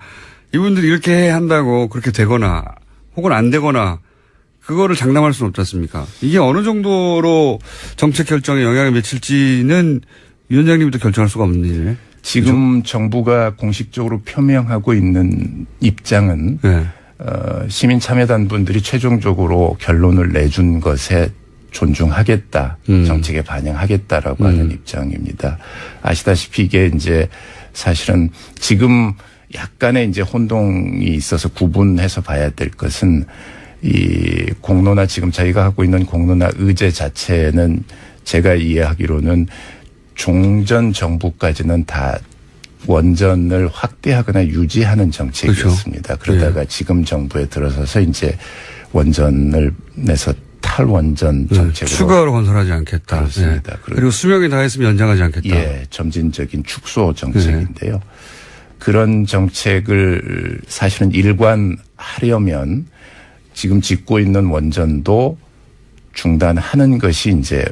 이분들이 이렇게 해야 한다고 그렇게 되거나 혹은 안 되거나 그거를 장담할 수는 없지 않습니까? 이게 어느 정도로 정책 결정에 영향을 미칠지는 위원장님도 결정할 수가 없는 일이네. 지금 정부가 공식적으로 표명하고 있는 입장은 네. 시민 참여단 분들이 최종적으로 결론을 내준 것에 존중하겠다, 정책에 반영하겠다라고 하는 입장입니다. 아시다시피 이게 이제 사실은 지금 약간의 이제 혼동이 있어서 구분해서 봐야 될 것은 이 공론화 지금 저희가 하고 있는 공론화 의제 자체는 제가 이해하기로는 종전 정부까지는 다 원전을 확대하거나 유지하는 정책이었습니다. 그렇죠. 그러다가 지금 정부에 들어서서 이제 원전을 내서 탈원전 정책으로 추가로 건설하지 않겠다. 그렇습니다. 그리고 수명이 다했으면 연장하지 않겠다. 예, 점진적인 축소 정책인데요. 그런 정책을 사실은 일관하려면 지금 짓고 있는 원전도 중단하는 것이 이제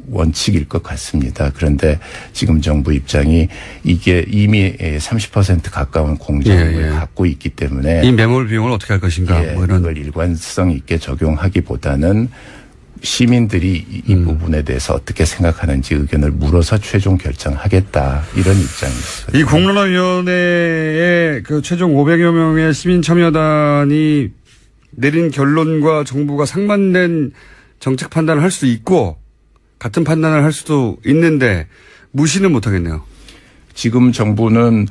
원칙일 것 같습니다. 그런데 지금 정부 입장이 이게 이미 30% 가까운 공정을 갖고 있기 때문에 이 매몰 비용을 어떻게 할 것인가 뭐 이런 걸 일관성 있게 적용하기보다는 시민들이 이 부분에 대해서 어떻게 생각하는지 의견을 물어서 최종 결정하겠다 이런 입장입니다. 이 공론화위원회의 그 최종 500여 명의 시민 참여단이 내린 결론과 정부가 상반된 정책 판단을 할 수도 있고 같은 판단을 할 수도 있는데 무시는 못하겠네요. 지금 정부는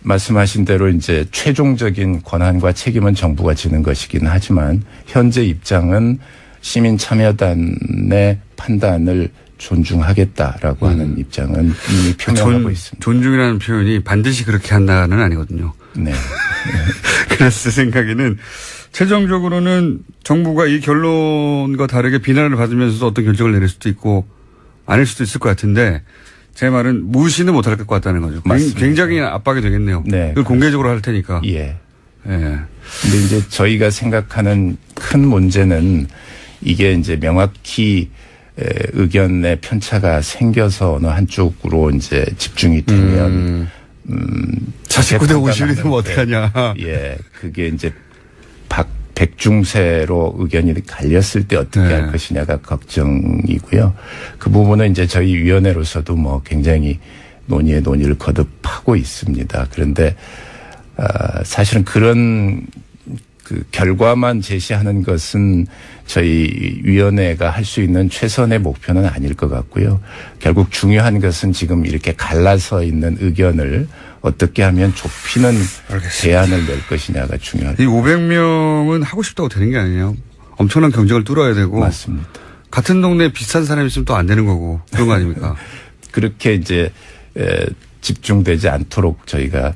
말씀하신 대로 이제 최종적인 권한과 책임은 정부가 지는 것이긴 하지만 현재 입장은 시민 참여단의 판단을 존중하겠다라고 하는 입장은 이미 표명하고 있습니다. 존중이라는 표현이 반드시 그렇게 한다는 아니거든요. 네. 그래서 제 생각에는 최종적으로는 정부가 이 결론과 다르게 비난을 받으면서도 어떤 결정을 내릴 수도 있고 아닐 수도 있을 것 같은데 제 말은 무시는 못할 것 같다는 거죠. 맞습니다. 굉장히 압박이 되겠네요. 네. 그걸 공개적으로 할 테니까. 예. 예. 근데 이제 저희가 생각하는 큰 문제는 이게 이제 명확히 의견의 편차가 생겨서 어느 한쪽으로 이제 집중이 되면 49대 51이 되면 어떡하냐. 예. 그게 이제 백중세로 의견이 갈렸을 때 어떻게 할 것이냐가 걱정이고요. 그 부분은 이제 저희 위원회로서도 뭐 굉장히 논의에 논의를 거듭하고 있습니다. 그런데 사실은 그런 그 결과만 제시하는 것은 저희 위원회가 할 수 있는 최선의 목표는 아닐 것 같고요. 결국 중요한 것은 지금 이렇게 갈라서 있는 의견을 어떻게 하면 좁히는 대안을 낼 것이냐가 중요하죠. 이 500명은 하고 싶다고 되는 게 아니에요. 엄청난 경쟁을 뚫어야 되고. 맞습니다. 같은 동네에 비슷한 사람이 있으면 또 안 되는 거고. 그런 거 아닙니까? 그렇게 이제 집중되지 않도록 저희가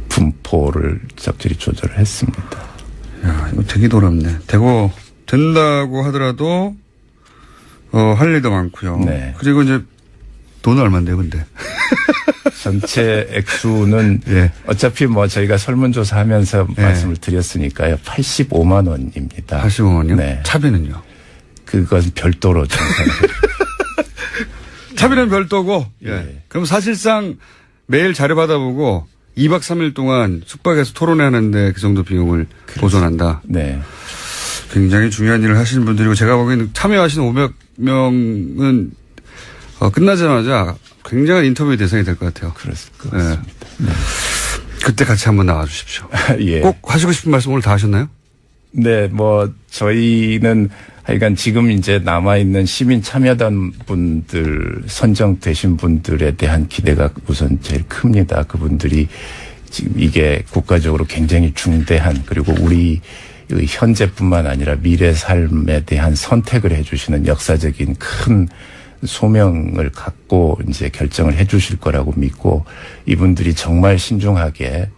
분포를 적절히 조절을 했습니다. 야, 이거 되게 어렵네. 되고 된다고 하더라도 할 일도 많고요. 네. 그리고 이제 돈은 얼마인데요, 근데? 전체 액수는 예. 어차피 뭐 저희가 설문조사하면서 말씀을 드렸으니까요. 85만 원입니다. 85만요? 네. 차비는요? 그건 별도로 정산을. 차비는 별도고. 예. 예. 그럼 사실상 매일 자료 받아보고 2박 3일 동안 숙박에서 토론회 하는데 그 정도 비용을 보존한다. 네. 굉장히 중요한 일을 하시는 분들이고 제가 보기에는 참여하시는 500명은 끝나자마자 굉장한 인터뷰 대상이 될 것 같아요. 그렇을 것 같습니다. 네. 그때 같이 한번 나와 주십시오. 예. 꼭 하시고 싶은 말씀 오늘 다 하셨나요? 네, 뭐 저희는 하여간 지금 이제 남아있는 시민 참여단 분들, 선정되신 분들에 대한 기대가 우선 제일 큽니다. 그분들이 지금 이게 국가적으로 굉장히 중대한 그리고 우리 현재뿐만 아니라 미래 삶에 대한 선택을 해주시는 역사적인 큰 소명을 갖고 이제 결정을 해 주실 거라고 믿고 이분들이 정말 신중하게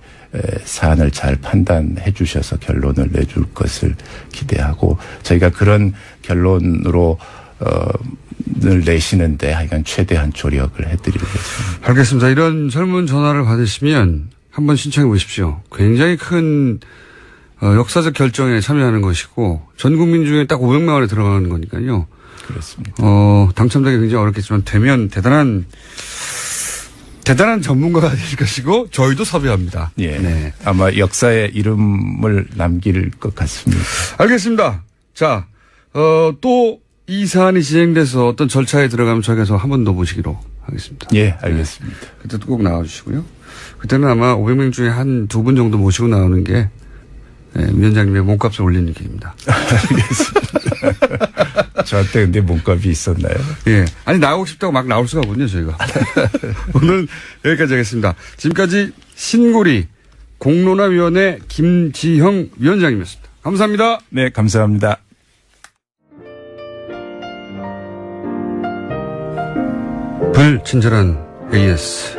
사안을 잘 판단해 주셔서 결론을 내줄 것을 기대하고 저희가 그런 결론으로 을 내시는데 하여간 최대한 조력을 해드리겠습니다. 알겠습니다. 이런 설문 전화를 받으시면 한번 신청해 보십시오. 굉장히 큰 역사적 결정에 참여하는 것이고 전 국민 중에 딱 500명 안에 들어가는 거니까요. 그렇습니다. 당첨되기 굉장히 어렵겠지만 되면 대단한 전문가가 될 것이고 저희도 섭외합니다. 예. 네. 아마 역사에 이름을 남길 것 같습니다. 알겠습니다. 자, 또 이 사안이 진행돼서 어떤 절차에 들어가면 저희가 한 번 더 모시기로 하겠습니다. 예, 알겠습니다. 네. 그때도 꼭 나와주시고요. 그때는 아마 500명 중에 한 2분 정도 모시고 나오는 게 위원장님의 몸값을 올리는 길입니다. 알겠습니다. 저한테 근데 몸값이 있었나요? 예. 아니, 나오고 싶다고 막 나올 수가 없군요, 저희가. 오늘 여기까지 하겠습니다. 지금까지 신고리 공론화위원회 김지형 위원장님이었습니다. 감사합니다. 네, 감사합니다. 불친절한 AS.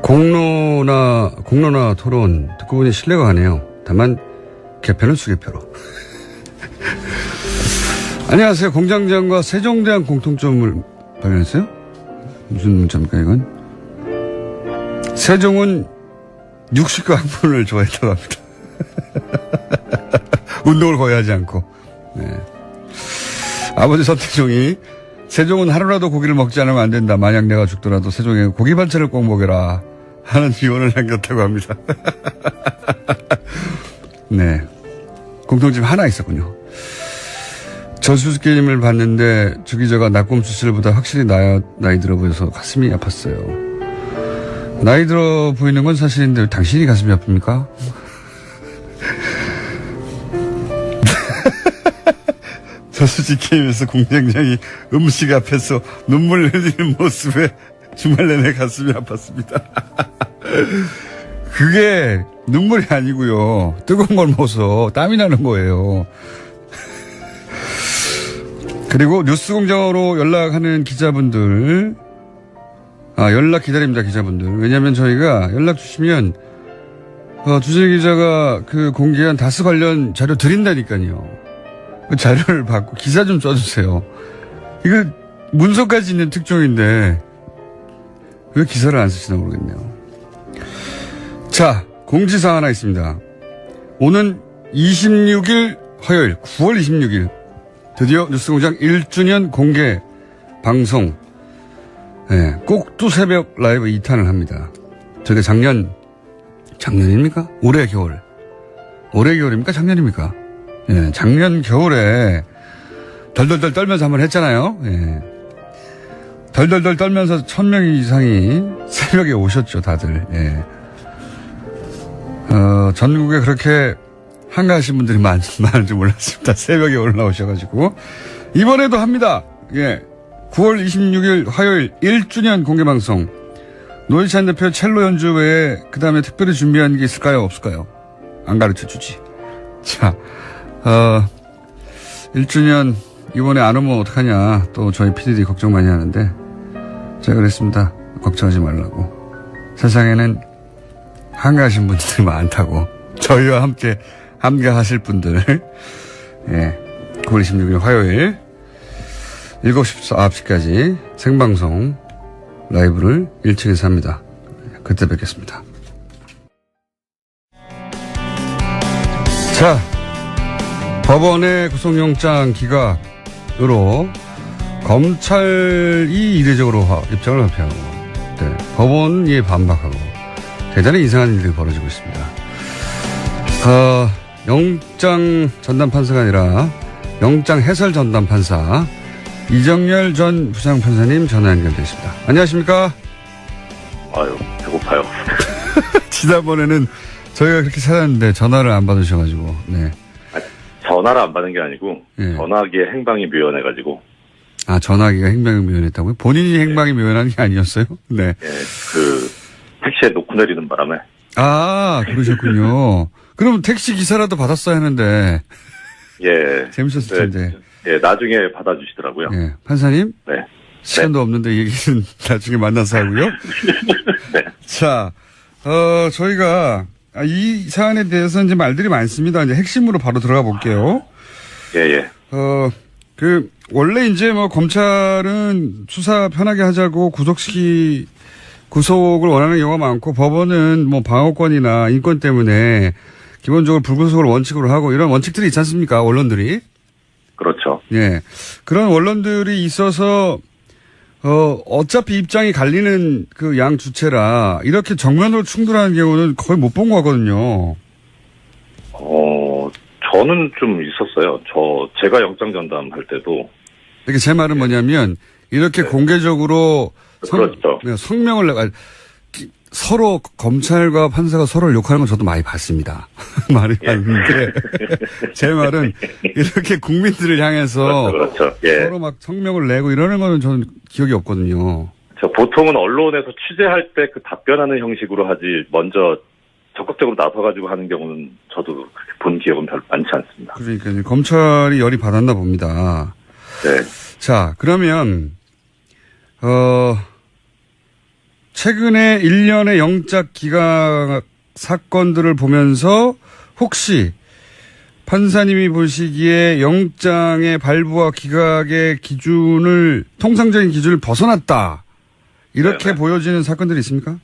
공론화 토론 듣고 보니 신뢰가 가네요. 다만, 개표는 수개표로. 안녕하세요. 공장장과 세종대왕 공통점을 발견했어요? 무슨 문자입니까, 이건? 세종은 육식과 학문을 좋아했다고 합니다. 운동을 거의 하지 않고. 네. 아버지 서태종이 세종은 하루라도 고기를 먹지 않으면 안 된다. 만약 내가 죽더라도 세종에게 고기 반찬을 꼭 먹여라. 하는 비원을 남겼다고 합니다. 네. 공통점 하나 있었군요. 저수지게임을 봤는데 주 기자가 낙곰 수술보다 확실히 나이 들어 보여서 가슴이 아팠어요. 나이 들어 보이는 건 사실인데 당신이 가슴이 아픕니까? 저수지게임에서 공장장이 음식 앞에서 눈물 흘리는 모습에 주말 내내 가슴이 아팠습니다. 그게 눈물이 아니고요. 뜨거운 걸 먹어서 땀이 나는 거예요. 그리고 뉴스공장으로 연락하는 기자분들, 연락 기다립니다, 기자분들. 왜냐면 저희가 연락 주시면, 주재 기자가 그 공개한 다스 관련 자료 드린다니까요. 그 자료를 받고 기사 좀 써주세요. 이거 문서까지 있는 특종인데, 왜 기사를 안 쓰시나 모르겠네요. 자, 공지사항 하나 있습니다. 오는 26일 화요일, 9월 26일, 드디어 뉴스공장 1주년 공개 방송, 네, 꼭두 새벽 라이브 2탄을 합니다. 저게 작년입니까? 올해 겨울입니까? 작년입니까? 예, 작년 겨울에 덜덜덜 떨면서 한번 했잖아요. 예. 덜덜덜 떨면서 1000명 이상이 새벽에 오셨죠, 다들. 예. 전국에 그렇게 한가하신 분들이 많은 줄 몰랐습니다. 새벽에 올라오셔가지고. 이번에도 합니다. 예. 9월 26일 화요일 1주년 공개방송. 노회찬 대표 첼로 연주 외에 그 다음에 특별히 준비한 게 있을까요? 없을까요? 안 가르쳐 주지. 자, 1주년 이번에 안 오면 어떡하냐. 또 저희 PD들이 걱정 많이 하는데 제가 그랬습니다. 걱정하지 말라고. 세상에는 한가하신 분들이 많다고. 저희와 함께 하실 분들. 예. 9월 26일 화요일 7시부터 9시까지 생방송 라이브를 1층에서 합니다. 그때 뵙겠습니다. 자, 법원의 구속영장 기각으로 검찰이 이례적으로 입장을 발표하고, 네, 법원이 반박하고 대단히 이상한 일들이 벌어지고 있습니다. 영장 전담 판사가 아니라 영장 해설 전담 판사 이정열 전 부장판사님 전화 연결되어 있습니다. 안녕하십니까? 아유, 배고파요. 지난번에는 저희가 그렇게 찾았는데 전화를 안 받으셔가지고, 네. 전화를 안 받은 게 아니고, 예. 전화기에 행방이 묘연해가지고. 전화기가 행방이 묘연했다고요? 본인이 행방이 묘연한 게 아니었어요? 네. 예, 택시에 놓고 내리는 바람에. 그러셨군요. 그럼 택시 기사라도 받았어야 하는데. 예. 재밌었을 텐데. 예, 나중에 받아주시더라고요. 예. 판사님? 네. 시간도 없는데 얘기는 나중에 만나서 하고요. 네. 자, 저희가 이 사안에 대해서는 이제 말들이 많습니다. 이제 핵심으로 바로 들어가 볼게요. 예. 원래 이제 검찰은 수사 편하게 하자고 구속을 원하는 경우가 많고, 법원은 방어권이나 인권 때문에 기본적으로 불구속을 원칙으로 하고 이런 원칙들이 있지 않습니까? 언론들이. 그렇죠. 예. 그런 원론들이 있어서, 어차피 입장이 갈리는 그 양 주체라 이렇게 정면으로 충돌하는 경우는 거의 못 본 거거든요. 저는 좀 있었어요. 제가 영장 전담할 때도. 이렇게 제 말은 뭐냐면, 이렇게 네. 공개적으로 그렇죠. 성명을 내가, 서로 검찰과 판사가 서로를 욕하는 건 저도 많이 봤습니다. 말이 많은데 제 말은 이렇게 국민들을 향해서 그렇죠. 예. 서로 막 성명을 내고 이러는 거는 저는 기억이 없거든요. 보통은 언론에서 취재할 때 그 답변하는 형식으로 하지 먼저 적극적으로 나서가지고 하는 경우는 저도 그렇게 본 기억은 별로 많지 않습니다. 그러니까 검찰이 열이 받았나 봅니다. 네. 자, 그러면 최근에 1년의 영장 기각 사건들을 보면서 혹시 판사님이 보시기에 영장의 발부와 기각의 통상적인 기준을 벗어났다, 이렇게 네네. 보여지는 사건들이 있습니까?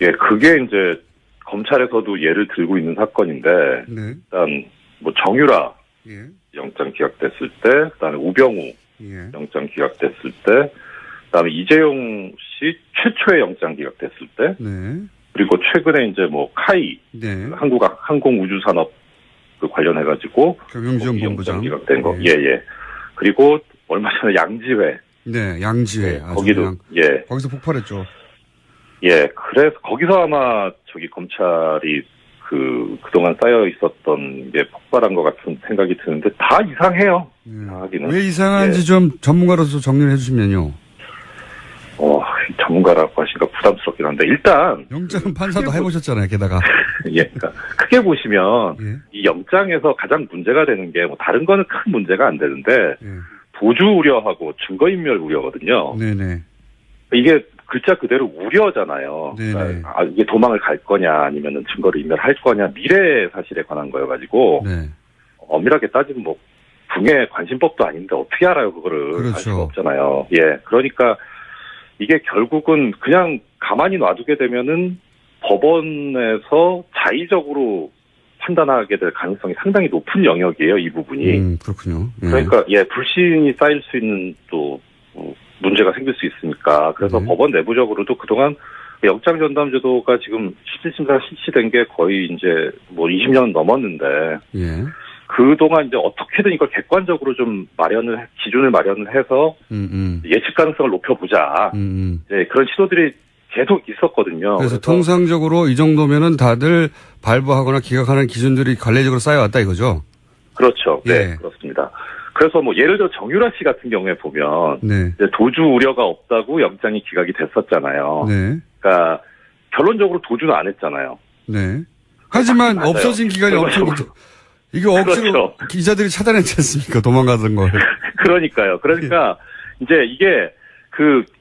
예, 그게 이제 검찰에서도 예를 들고 있는 사건인데, 네. 일단 뭐 정유라 예. 영장 기각됐을 때, 그다음에 우병우 예. 영장 기각됐을 때, 그다음에 이재용 씨 최초의 영장 기각됐을 때, 네. 그리고 최근에 이제 뭐 카이 네. 항공우주산업 그 관련해가지고 경영지원본부장. 영장 기각된 거. 예. 예. 그리고 얼마 전에 양지회. 네. 양지회. 아주 거기도 그냥 예. 거기서 폭발했죠. 예. 그래서 거기서 아마 검찰이 그동안 쌓여 있었던 게 폭발한 것 같은 생각이 드는데 다 이상해요. 예. 이상하기는. 왜 이상한지 좀 전문가로서 정리를 해주시면요. 전문가라고 하시니까 부담스럽긴 한데 일단 영장 판사도 해보셨잖아요. 게다가. 예, 그러니까 크게 보시면 예. 이 영장에서 가장 문제가 되는 게 뭐 다른 거는 큰 문제가 안 되는데 예. 도주 우려하고 증거인멸 우려거든요. 네네. 이게 글자 그대로 우려잖아요. 네네. 그러니까 이게 도망을 갈 거냐 아니면은 증거를 인멸할 거냐 미래 사실에 관한 거여가지고 네. 엄밀하게 따지면 뭐 궁예 관심법도 아닌데 어떻게 알아요 그거를. 그렇죠. 알 수가 없잖아요. 예, 그러니까 이게 결국은 그냥 가만히 놔두게 되면은 법원에서 자의적으로 판단하게 될 가능성이 상당히 높은 영역이에요, 이 부분이. 그렇군요. 예. 그러니까, 불신이 쌓일 수 있는 또, 문제가 생길 수 있으니까. 그래서 네. 법원 내부적으로도 그동안 영장전담제도가 지금 실질심사 실시된 게 거의 이제 뭐 20년 넘었는데, 예. 그동안 이제 어떻게든 이걸 객관적으로 좀 기준을 마련을 해서 예측 가능성을 높여보자. 네, 그런 시도들이 계속 있었거든요. 그래서 통상적으로 이 정도면은 다들 발부하거나 기각하는 기준들이 관례적으로 쌓여왔다 이거죠? 그렇죠. 네, 예. 그렇습니다. 그래서 뭐 예를 들어 정유라 씨 같은 경우에 보면 네. 이제 도주 우려가 없다고 영장이 기각이 됐었잖아요. 네. 그러니까 결론적으로 도주는 안 했잖아요. 네. 하지만 맞아요. 없어진 기간이 엄청 이게 억지로 그렇죠. 기자들이 찾아냈지 않습니까? 도망가던 걸. 그러니까요. 그러니까 이제 이게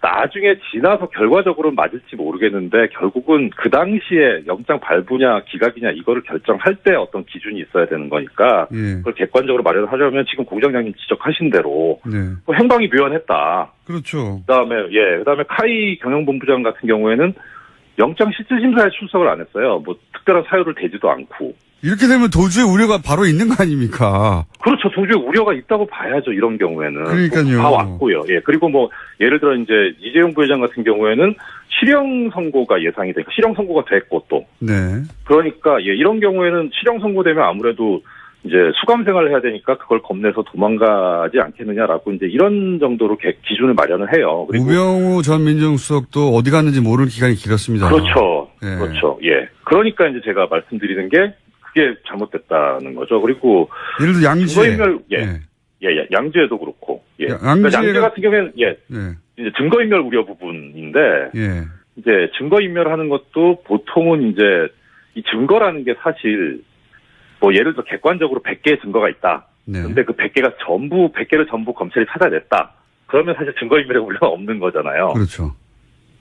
나중에 지나서 결과적으로는 맞을지 모르겠는데 결국은 그 당시에 영장 발부냐 기각이냐 이거를 결정할 때 어떤 기준이 있어야 되는 거니까 예. 그걸 객관적으로 마련하려면 지금 공장장님 지적하신 대로 네. 행방이 묘연했다. 그렇죠. 그다음에 카이 경영본부장 같은 경우에는 영장 실질심사에 출석을 안 했어요. 뭐 특별한 사유를 대지도 않고. 이렇게 되면 도주의 우려가 바로 있는 거 아닙니까? 그렇죠. 도주의 우려가 있다고 봐야죠. 이런 경우에는. 그러니까요. 다 왔고요. 예. 그리고 뭐 예를 들어 이제 이재용 부회장 같은 경우에는 실형 선고가 예상이 되니까 실형 선고가 됐고 또. 네. 그러니까 이런 경우에는 실형 선고되면 아무래도 이제 수감 생활을 해야 되니까 그걸 겁내서 도망가지 않겠느냐라고 이제 이런 정도로 기준을 마련을 해요. 그리고 우병우 전 민정수석도 어디 갔는지 모르는 기간이 길었습니다. 그렇죠. 예. 그렇죠. 예. 그러니까 이제 제가 말씀드리는 게 그게 잘못됐다는 거죠. 그리고 예를 들어 양지회. 양지회도 그렇고. 예. 양지회가- 그러니까 양지 같은 경우에는 예. 이제 증거인멸 우려 부분인데 예. 이제 증거인멸하는 것도 보통은 이제 이 증거라는 게 사실 뭐 예를 들어 객관적으로 100개의 증거가 있다. 네. 근데 그 100개를 전부 검찰이 찾아냈다. 그러면 사실 증거인멸의 우려가 없는 거잖아요. 그렇죠.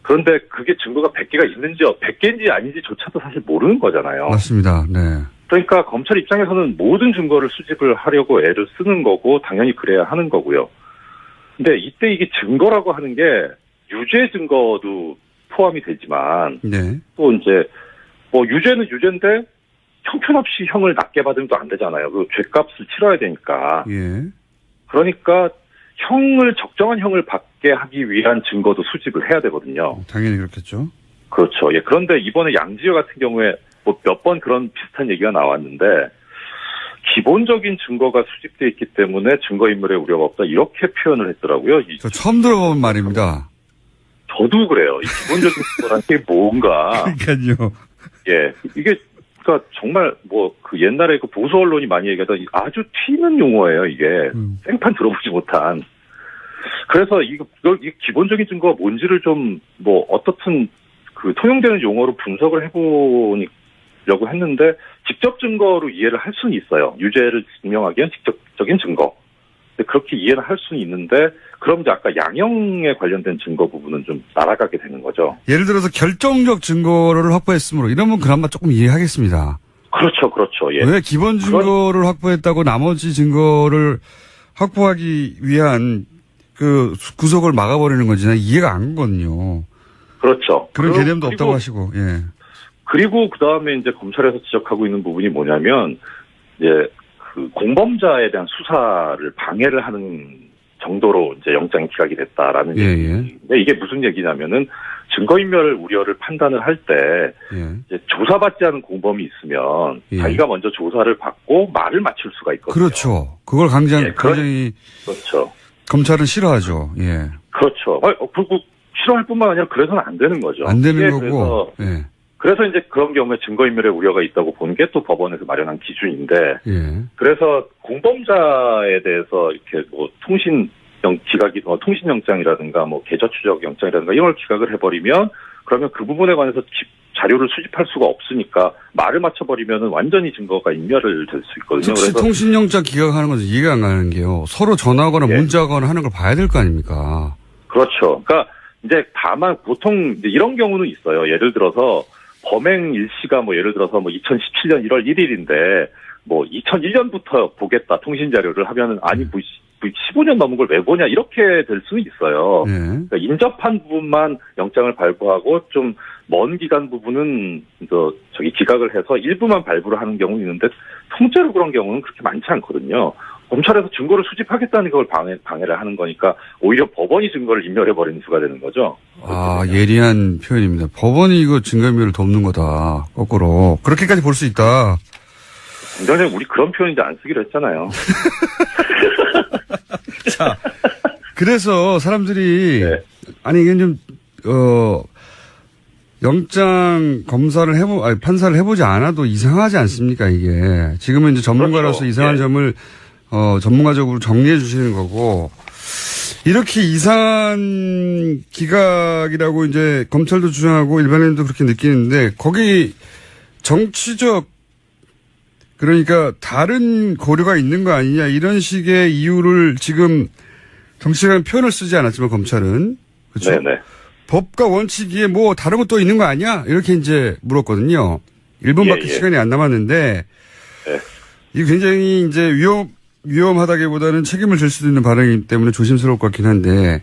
그런데 그게 증거가 100개가 있는지 100개인지 아닌지조차도 사실 모르는 거잖아요. 맞습니다. 네. 그러니까 검찰 입장에서는 모든 증거를 수집을 하려고 애를 쓰는 거고 당연히 그래야 하는 거고요. 근데 이때 이게 증거라고 하는 게 유죄 증거도 포함이 되지만 네. 또 이제 뭐 유죄는 유죄인데 형편없이 형을 낮게 받으면 또 안 되잖아요. 그 죄값을 치러야 되니까. 예. 그러니까 적정한 형을 받게 하기 위한 증거도 수집을 해야 되거든요. 당연히 그렇겠죠. 그렇죠. 예. 그런데 이번에 양지회 같은 경우에 뭐 몇 번 그런 비슷한 얘기가 나왔는데 기본적인 증거가 수집돼 있기 때문에 증거인멸의 우려가 없다 이렇게 표현을 했더라고요. 저 처음 들어본 말입니다. 저도 그래요. 이 기본적인 증거라는 게 뭔가. 그러니까요. 예. 이게 그러니까 정말 뭐 그 옛날에 그 보수 언론이 많이 얘기하던 아주 튀는 용어예요. 이게 생판 들어보지 못한. 그래서 이 기본적인 증거가 뭔지를 좀 뭐 어떻든 그 통용되는 용어로 분석을 해보려고 했는데 직접 증거로 이해를 할 수는 있어요. 유죄를 증명하기 위한 직접적인 증거. 근데 그렇게 이해를 할 수는 있는데 그럼 이제 아까 양형에 관련된 증거 부분은 좀 날아가게 되는 거죠. 예를 들어서 결정적 증거를 확보했으므로 이러면 그나마 조금 이해하겠습니다. 그렇죠. 예. 왜 기본 증거를 확보했다고 나머지 증거를 확보하기 위한 그 구속을 막아버리는 건지 난 이해가 안 가거든요. 그렇죠. 그런 개념도 그리고- 없다고 하시고, 예. 그리고 그 다음에 이제 검찰에서 지적하고 있는 부분이 뭐냐면, 이제 그 공범자에 대한 수사를 방해를 하는 정도로 이제 영장이 기각이 됐다라는 예, 얘기인데, 이게 무슨 얘기냐면은 증거인멸 우려를 판단을 할 때 예. 이제 조사받지 않은 공범이 있으면 예. 자기가 먼저 조사를 받고 말을 맞출 수가 있거든요. 그렇죠. 그걸 예, 굉장히 그렇죠. 검찰은 싫어하죠. 예. 그렇죠. 그리고 싫어할 뿐만 아니라 그래서는 안 되는 거죠. 안 되는 예, 거고, 예. 그래서 이제 그런 경우에 증거인멸의 우려가 있다고 보는 게 또 법원에서 마련한 기준인데, 예. 그래서 공범자에 대해서 이렇게 뭐 통신영장이라든가 뭐 계좌추적 영장이라든가 이런 걸 기각을 해버리면, 그러면 그 부분에 관해서 자료를 수집할 수가 없으니까 말을 맞춰버리면은 완전히 증거가 인멸을 될 수 있거든요. 특히 그래서 통신영장 기각하는 것은 이해가 안 가는 게요. 서로 전화하거나 예. 문자하거나 하는 걸 봐야 될 거 아닙니까? 그렇죠. 그러니까 이제 다만 보통 이제 이런 경우는 있어요. 예를 들어서 범행 일시가 뭐 예를 들어서 뭐 2017년 1월 1일인데 뭐 2001년부터 보겠다 통신 자료를 하면은 아니 뭐 15년 넘은 걸 왜 보냐 이렇게 될 수는 있어요. 예. 그러니까 인접한 부분만 영장을 발부하고 좀 먼 기간 부분은 저기 기각을 해서 일부만 발부를 하는 경우는 있는데 통째로 그런 경우는 그렇게 많지 않거든요. 검찰에서 증거를 수집하겠다는 걸 방해를 하는 거니까 오히려 법원이 증거를 인멸해버리는 수가 되는 거죠. 아, 예리한 표현입니다. 법원이 이거 증거인멸을 돕는 거다. 거꾸로. 그렇게까지 볼 수 있다. 공장장님 우리 그런 표현 이제 안 쓰기로 했잖아요. 자, 그래서 사람들이, 네. 아니, 이게 좀, 영장 검사를 판사를 해보지 않아도 이상하지 않습니까, 이게. 지금은 이제 전문가로서 그렇죠. 이상한 예. 점을, 전문가적으로 정리해 주시는 거고, 이렇게 이상한 기각이라고 이제 검찰도 주장하고 일반인도 그렇게 느끼는데, 거기 정치적, 그러니까 다른 고려가 있는 거 아니냐, 이런 식의 이유를 지금 정치적인 표현을 쓰지 않았지만 검찰은. 그렇죠? 네네. 법과 원칙에 뭐 다른 것도 있는 거 아니야? 이렇게 이제 물었거든요. 1분밖에 예. 시간이 안 남았는데, 네. 이게 굉장히 이제 위험하다기보다는 책임을 질 수도 있는 발언이기 때문에 조심스러울 것 같긴 한데.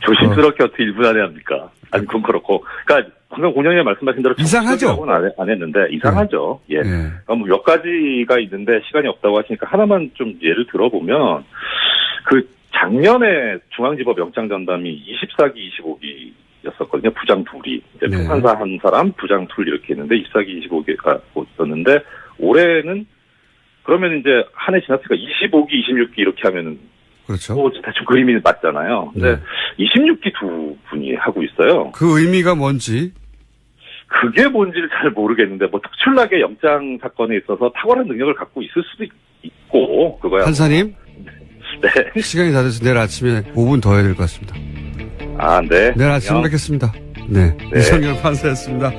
조심스럽게 어떻게 1분 안에 합니까? 아니, 그건 그렇고. 그러니까, 방금 공장장님 말씀하신 대로. 이상하죠? 정치적이라고는 안 했는데, 이상하죠. 예. 네. 뭐 몇 가지가 있는데, 시간이 없다고 하시니까 하나만 좀 예를 들어보면, 작년에 중앙지법 영장전담이 24기, 25기였었거든요. 부장 둘이. 이제 네. 총판사 한 사람, 부장 둘 이렇게 했는데, 24기, 25기가 있었는데, 올해는, 그러면 이제 한 해 지났으니까 25기, 26기 이렇게 하면은, 그렇죠. 대충 그림이 맞잖아요. 근데 네. 26기 두 분이 하고 있어요. 그 의미가 뭔지. 그게 뭔지를 잘 모르겠는데, 뭐 특출나게 영장 사건에 있어서 탁월한 능력을 갖고 있을 수도 있고, 그거야. 판사님, 네. 시간이 다 돼서 내일 아침에 5분 더 해야 될 것 같습니다. 아, 네. 내일 아침에 안녕. 뵙겠습니다. 네. 네. 이성열 판사였습니다.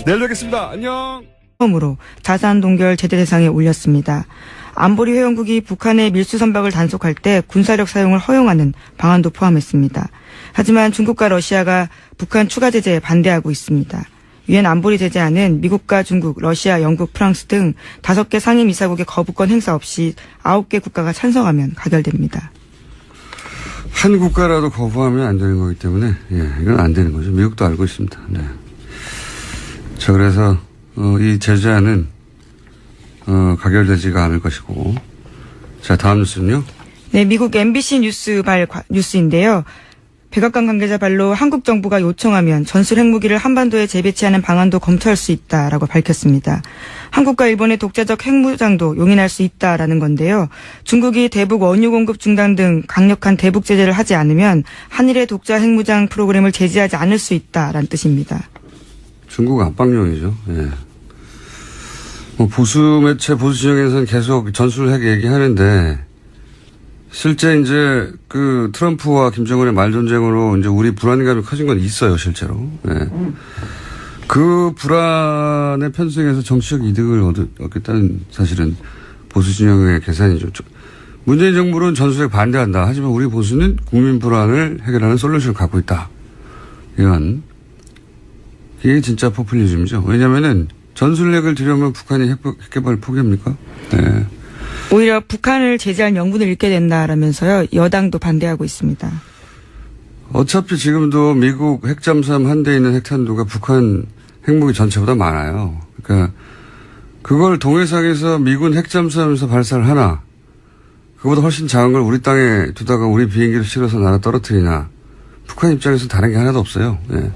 내일 뵙겠습니다. 안녕. 처음으로 자산 동결 제재 대상에 올렸습니다. 안보리 회원국이 북한의 밀수 선박을 단속할 때 군사력 사용을 허용하는 방안도 포함했습니다. 하지만 중국과 러시아가 북한 추가 제재에 반대하고 있습니다. 유엔 안보리 제재안은 미국과 중국, 러시아, 영국, 프랑스 등 5개 상임이사국의 거부권 행사 없이 9개 국가가 찬성하면 가결됩니다. 한 국가라도 거부하면 안 되는 거기 때문에, 예, 이건 안 되는 거죠. 미국도 알고 있습니다. 네. 자, 그래서, 이 제재안은, 가결되지가 않을 것이고. 자, 다음 뉴스는요? 네, 미국 MBC 뉴스인데요. 백악관 관계자 발로 한국 정부가 요청하면 전술 핵무기를 한반도에 재배치하는 방안도 검토할 수 있다라고 밝혔습니다. 한국과 일본의 독자적 핵무장도 용인할 수 있다라는 건데요. 중국이 대북 원유 공급 중단 등 강력한 대북 제재를 하지 않으면 한일의 독자 핵무장 프로그램을 제지하지 않을 수 있다라는 뜻입니다. 중국 압박용이죠. 예. 뭐 보수 매체, 보수 진영에서는 계속 전술 핵 얘기하는데, 실제 이제 그 트럼프와 김정은의 말 전쟁으로 이제 우리 불안감이 커진 건 있어요, 실제로. 예. 그 불안에 편승해서 정치적 이득을 얻겠다는 사실은 보수 진영의 계산이죠. 문재인 정부는 전술핵 반대한다. 하지만 우리 보수는 국민 불안을 해결하는 솔루션을 갖고 있다. 이건 이게 진짜 포퓰리즘이죠. 왜냐면은 전술핵을 들여오면 북한이 핵 개발 포기합니까? 네. 오히려 북한을 제재할 명분을 잃게 된다라면서요. 여당도 반대하고 있습니다. 어차피 지금도 미국 핵잠수함 한 대 있는 핵탄두가 북한 핵무기 전체보다 많아요. 그러니까 그걸 동해상에서 미군 핵잠수함에서 발사를 하나, 그거보다 훨씬 작은 걸 우리 땅에 두다가 우리 비행기를 실어서 날아 떨어뜨리나, 북한 입장에서 다른 게 하나도 없어요. 예.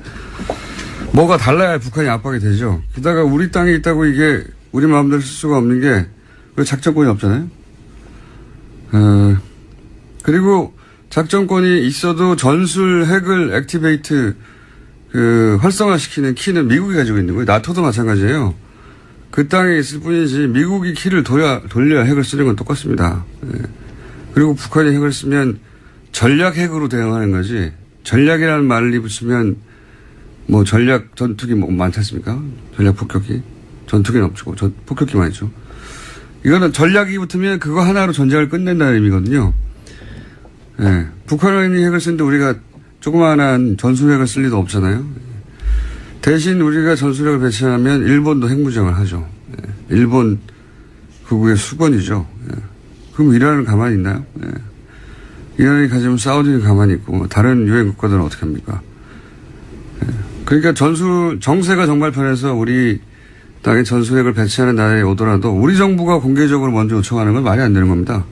뭐가 달라야 북한이 압박이 되죠. 게다가 우리 땅에 있다고 이게 우리 마음대로 쓸 수가 없는 게 왜 작전권이 없잖아요. 그리고 작전권이 있어도 전술 핵을 액티베이트 활성화시키는 키는 미국이 가지고 있는 거예요. 나토도 마찬가지예요. 그 땅에 있을 뿐이지 미국이 키를 돌려야 핵을 쓰는 건 똑같습니다. 예. 그리고 북한이 핵을 쓰면 전략 핵으로 대응하는 거지, 전략이라는 말을 붙이면 뭐 전략 전투기 뭐 많지 않습니까? 전략 폭격기. 전투기는 없고 폭격기만 있죠. 이거는 전략이 붙으면 그거 하나로 전쟁을 끝낸다는 의미거든요. 예. 북한이 핵을 쓰는데 우리가 조그마한 전술핵을 쓸 리도 없잖아요. 대신 우리가 전술핵을 배치하면 일본도 핵무장을 하죠. 예. 일본 극우의 수건이죠. 예. 그럼 이란은 가만히 있나요? 예. 이란이 가지면 사우디는 가만히 있고 다른 유엔 국가들은 어떻게 합니까? 예. 그러니까 정세가 정말 편해서 우리 땅에 전술핵을 배치하는 나라에 오더라도 우리 정부가 공개적으로 먼저 요청하는 건 말이 안 되는 겁니다.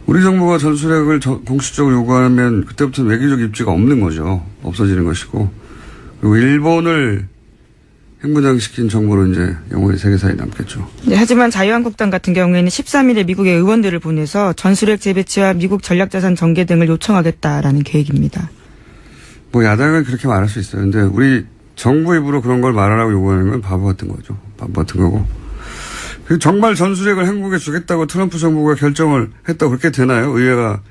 우리 정부가 전술핵을 공식적으로 요구하면 그때부터는 외교적 입지가 없는 거죠. 없어지는 것이고. 그리고 일본을 핵무장시킨 정부로 이제 영원히 세계사에 남겠죠. 네, 하지만 자유한국당 같은 경우에는 13일에 미국에 의원들을 보내서 전술핵 재배치와 미국 전략자산 전개 등을 요청하겠다라는 계획입니다. 뭐 야당은 그렇게 말할 수 있어요. 근데 우리 정부 입으로 그런 걸 말하라고 요구하는 건 바보 같은 거죠. 바보 같은 거고. 정말 전술핵을 한국에 주겠다고 트럼프 정부가 결정을 했다고 그렇게 되나요? 의회가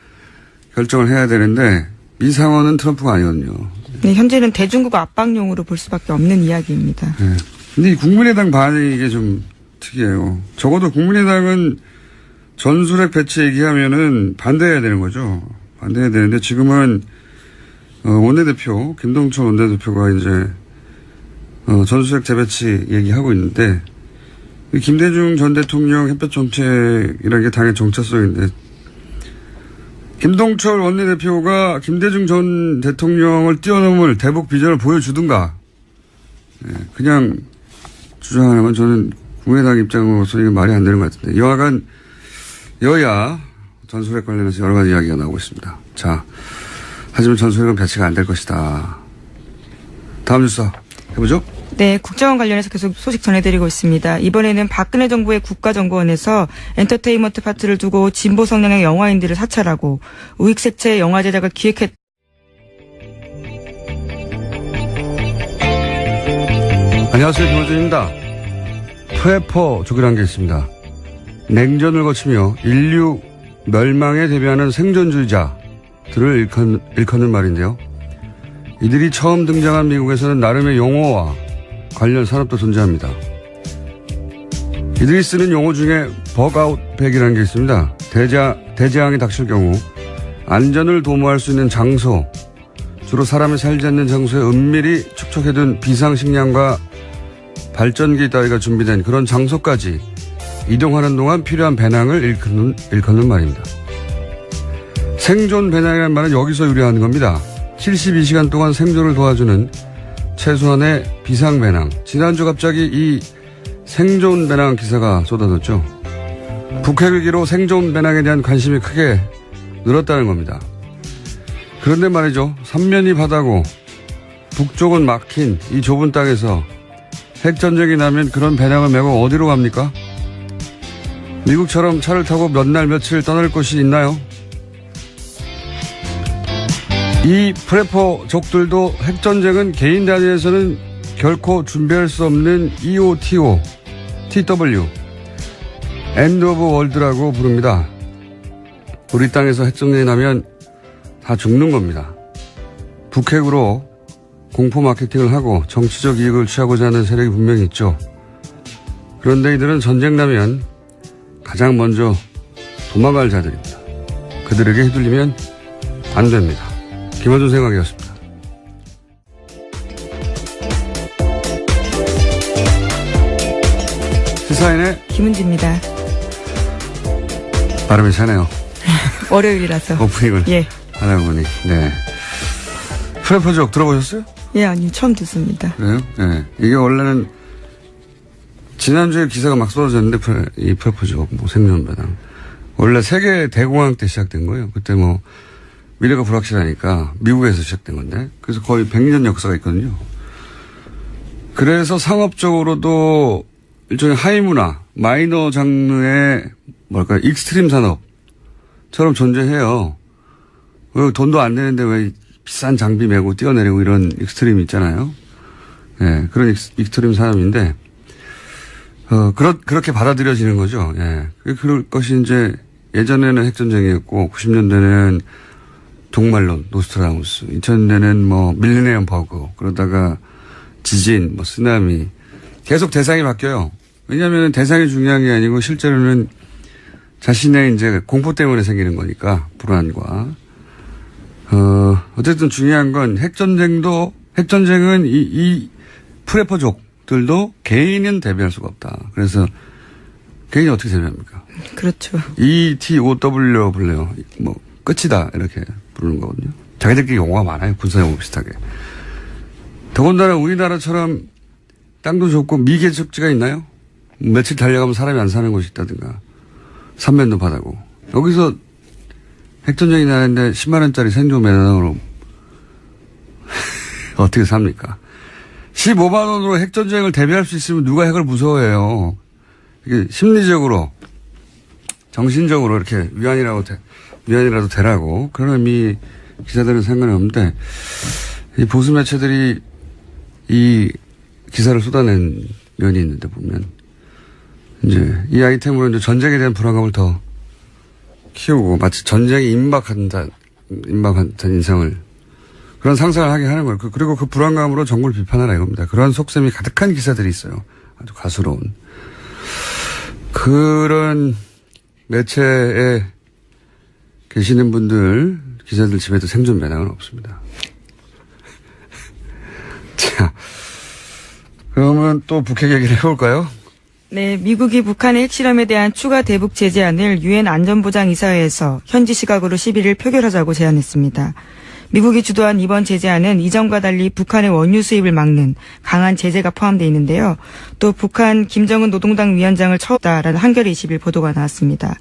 결정을 해야 되는데 이 상황은 트럼프가 아니거든요. 네, 현재는 대중국 압박용으로 볼 수밖에 없는 이야기입니다. 네. 근데 이 국민의당 반응이 이게 좀 특이해요. 적어도 국민의당은 전술핵 배치 얘기하면은 반대해야 되는 거죠. 반대해야 되는데 지금은 원내대표 김동철 원내대표가 이제 전술핵 재배치 얘기하고 있는데, 김대중 전 대통령 햇볕 정책이라는 게 당의 정체성인데, 김동철 원내대표가 김대중 전 대통령을 뛰어넘을 대북 비전을 보여주든가, 그냥 주장하는 건 저는 국민의당 입장으로서 이게 말이 안 되는 것 같은데, 여하간 여야 전술핵 관련해서 여러 가지 이야기가 나오고 있습니다. 자, 하지만 전술핵은 배치가 안 될 것이다. 다음 뉴스 해보죠. 네, 국정원 관련해서 계속 소식 전해드리고 있습니다. 이번에는 박근혜 정부의 국가정보원에서 엔터테인먼트 파트를 두고 진보 성향의 영화인들을 사찰하고 우익색채 영화 제작을 기획했. 안녕하세요, 김호준입니다. 프레퍼족이라는 게 있습니다. 냉전을 거치며 인류 멸망에 대비하는 생존주의자들을 일컫는 말인데요. 이들이 처음 등장한 미국에서는 나름의 용어와 관련 산업도 존재합니다. 이들이 쓰는 용어 중에 버그아웃백이라는 게 있습니다. 대재앙이 닥칠 경우 안전을 도모할 수 있는 장소, 주로 사람이 살지 않는 장소에 은밀히 축적해둔 비상식량과 발전기 따위가 준비된 그런 장소까지 이동하는 동안 필요한 배낭을 일컫는 말입니다. 생존 배낭이라는 말은 여기서 유래하는 겁니다. 72시간 동안 생존을 도와주는 최소한의 비상 배낭. 지난주 갑자기 이 생존 배낭 기사가 쏟아졌죠. 북핵 위기로 생존 배낭에 대한 관심이 크게 늘었다는 겁니다. 그런데 말이죠. 삼면이 바다고 북쪽은 막힌 이 좁은 땅에서 핵전쟁이 나면 그런 배낭을 메고 어디로 갑니까? 미국처럼 차를 타고 몇 날 며칠 떠날 곳이 있나요? 이 프레퍼족들도 핵전쟁은 개인 단위에서는 결코 준비할 수 없는 EOTO, TW, End of World라고 부릅니다. 우리 땅에서 핵전쟁이 나면 다 죽는 겁니다. 북핵으로 공포 마케팅을 하고 정치적 이익을 취하고자 하는 세력이 분명히 있죠. 그런데 이들은 전쟁 나면 가장 먼저 도망갈 자들입니다. 그들에게 휘둘리면 안 됩니다. 김어준 생각이었습니다. 시사인의 김은지입니다. 발음이 차네요. 월요일이라서. 오프닝을 예. 하다 보니. 네. 프레퍼족 들어보셨어요? 예, 아니 처음 듣습니다. 그래요? 예. 이게 원래는 지난주에 기사가 막 쏟아졌는데 이 프레퍼족 뭐 생존배당 원래 세계 대공황 때 시작된 거예요. 그때 뭐 미래가 불확실하니까 미국에서 시작된 건데 그래서 거의 100년 역사가 있거든요. 그래서 상업적으로도 일종의 하이문화, 마이너 장르의 뭘까 익스트림 산업처럼 존재해요. 왜 돈도 안 되는데 왜 비싼 장비 메고 뛰어내리고 이런 익스트림 있잖아요. 예, 그런 익스트림 산업인데 그렇게 받아들여지는 거죠. 예. 그럴 것이 이제 예전에는 핵전쟁이었고 90년대는 종말론, 노스트라다무스, 2000년대는 뭐 밀레니엄 버그, 그러다가 지진, 뭐 쓰나미 계속 대상이 바뀌어요. 왜냐하면 대상이 중요한 게 아니고 실제로는 자신의 이제 공포 때문에 생기는 거니까 불안과 어쨌든 중요한 건 핵전쟁은 이 프레퍼족들도 개인은 대비할 수가 없다. 그래서 개인이 어떻게 대비합니까? 그렇죠. ETOW로 불러요. 뭐 끝이다 이렇게 부르는 거거든요. 자기들끼리 용어가 많아요. 군사용어 비슷하게. 더군다나 우리나라처럼 땅도 좁고 미개척지가 있나요? 며칠 달려가면 사람이 안 사는 곳이 있다든가 삼면도 바다고 여기서 핵전쟁이 나는데 10만 원짜리 생존 매장으로 어떻게 삽니까? 15만 원으로 핵전쟁을 대비할 수 있으면 누가 핵을 무서워해요. 이게 심리적으로 정신적으로 이렇게 위안이라도 되라고 그런 의미 기사들은 상관이 없는데 이 보수 매체들이 이 기사를 쏟아낸 면이 있는데 보면 이제 이 아이템으로 이제 전쟁에 대한 불안감을 더 키우고 마치 전쟁이 임박한다는 인상을 그런 상상을 하게 하는 거예요. 그리고 그 불안감으로 정부를 비판하라 이겁니다. 그런 속셈이 가득한 기사들이 있어요. 아주 가스로운. 그런 매체에 계시는 분들, 기자들 집에도 생존 배당은 없습니다. 자, 그러면 또 북핵 얘기를 해볼까요? 네, 미국이 북한의 핵실험에 대한 추가 대북 제재안을 유엔 안전보장이사회에서 현지 시각으로 11일 표결하자고 제안했습니다. 미국이 주도한 이번 제재안은 이전과 달리 북한의 원유 수입을 막는 강한 제재가 포함되어 있는데요. 또 북한 김정은 노동당 위원장을 처했다라는 한겨레 20일 보도가 나왔습니다.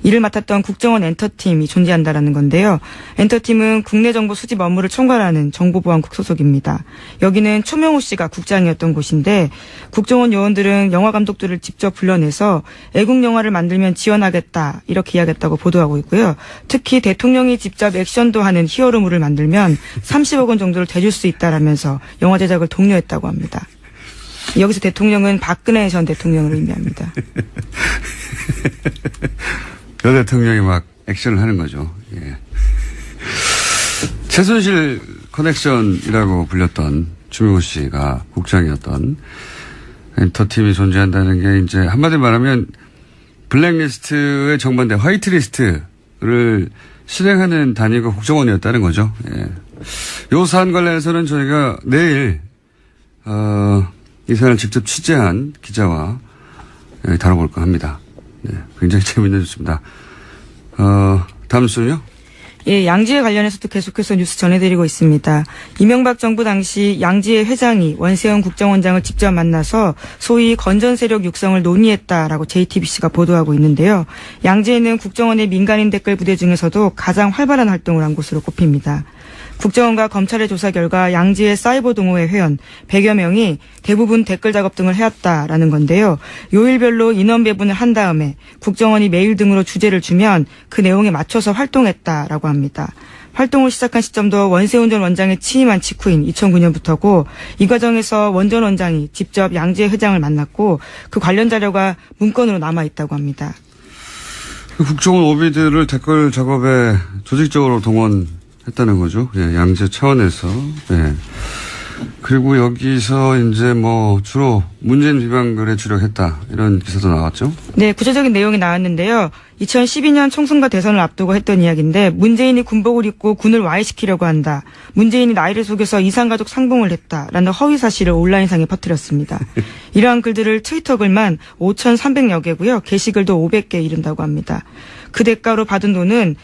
이를 맡았던 국정원 엔터팀이 존재한다라는 건데요. 엔터팀은 국내 정보 수집 업무를 총괄하는 정보보안국 소속입니다. 여기는 초명호 씨가 국장이었던 곳인데 국정원 요원들은 영화 감독들을 직접 불러내서 애국 영화를 만들면 지원하겠다 이렇게 이야기했다고 보도하고 있고요. 특히 대통령이 직접 액션도 하는 히어로물을 만들면 30억 원 정도를 대줄 수 있다라면서 영화 제작을 독려했다고 합니다. 여기서 대통령은 박근혜 전 대통령을 의미합니다. 여 대통령이 막 액션을 하는 거죠. 예. 최순실 커넥션이라고 불렸던 추명호 씨가 국장이었던 엔터팀이 존재한다는 게 이제 한마디로 말하면 블랙리스트에 정반대 화이트리스트를 실행하는 단위가 국정원이었다는 거죠. 예. 요 사안 관련해서는 저희가 내일 이 사안을 직접 취재한 기자와 다뤄볼까 합니다. 네, 굉장히 재미있는 뉴스입니다. 다음 뉴스는요? 예, 양지회 관련해서도 계속해서 뉴스 전해드리고 있습니다. 이명박 정부 당시 양지회 회장이 원세훈 국정원장을 직접 만나서 소위 건전 세력 육성을 논의했다라고 JTBC가 보도하고 있는데요. 양지회는 국정원의 민간인 댓글 부대 중에서도 가장 활발한 활동을 한 곳으로 꼽힙니다. 국정원과 검찰의 조사 결과 양지의 사이버 동호회 회원 100여 명이 대부분 댓글 작업 등을 해왔다라는 건데요. 요일별로 인원 배분을 한 다음에 국정원이 메일 등으로 주제를 주면 그 내용에 맞춰서 활동했다라고 합니다. 활동을 시작한 시점도 원세훈 전 원장이 취임한 직후인 2009년부터고 이 과정에서 원 전 원장이 직접 양지의 회장을 만났고 그 관련 자료가 문건으로 남아있다고 합니다. 국정원 오비들을 댓글 작업에 조직적으로 동원했다는 거죠. 예, 양재 차원에서. 예. 그리고 여기서 이제 뭐 주로 문재인 비방 글에 주력했다 이런 기사도 나왔죠. 네, 구체적인 내용이 나왔는데요. 2012년 총선과 대선을 앞두고 했던 이야기인데 문재인이 군복을 입고 군을 와해시키려고 한다. 문재인이 나이를 속여서 이산가족 상봉을 했다라는 허위 사실을 온라인상에 퍼뜨렸습니다. 이러한 글들을 트위터 글만 5,300여 개고요. 게시글도 500개 이른다고 합니다. 그 대가로 받은 돈은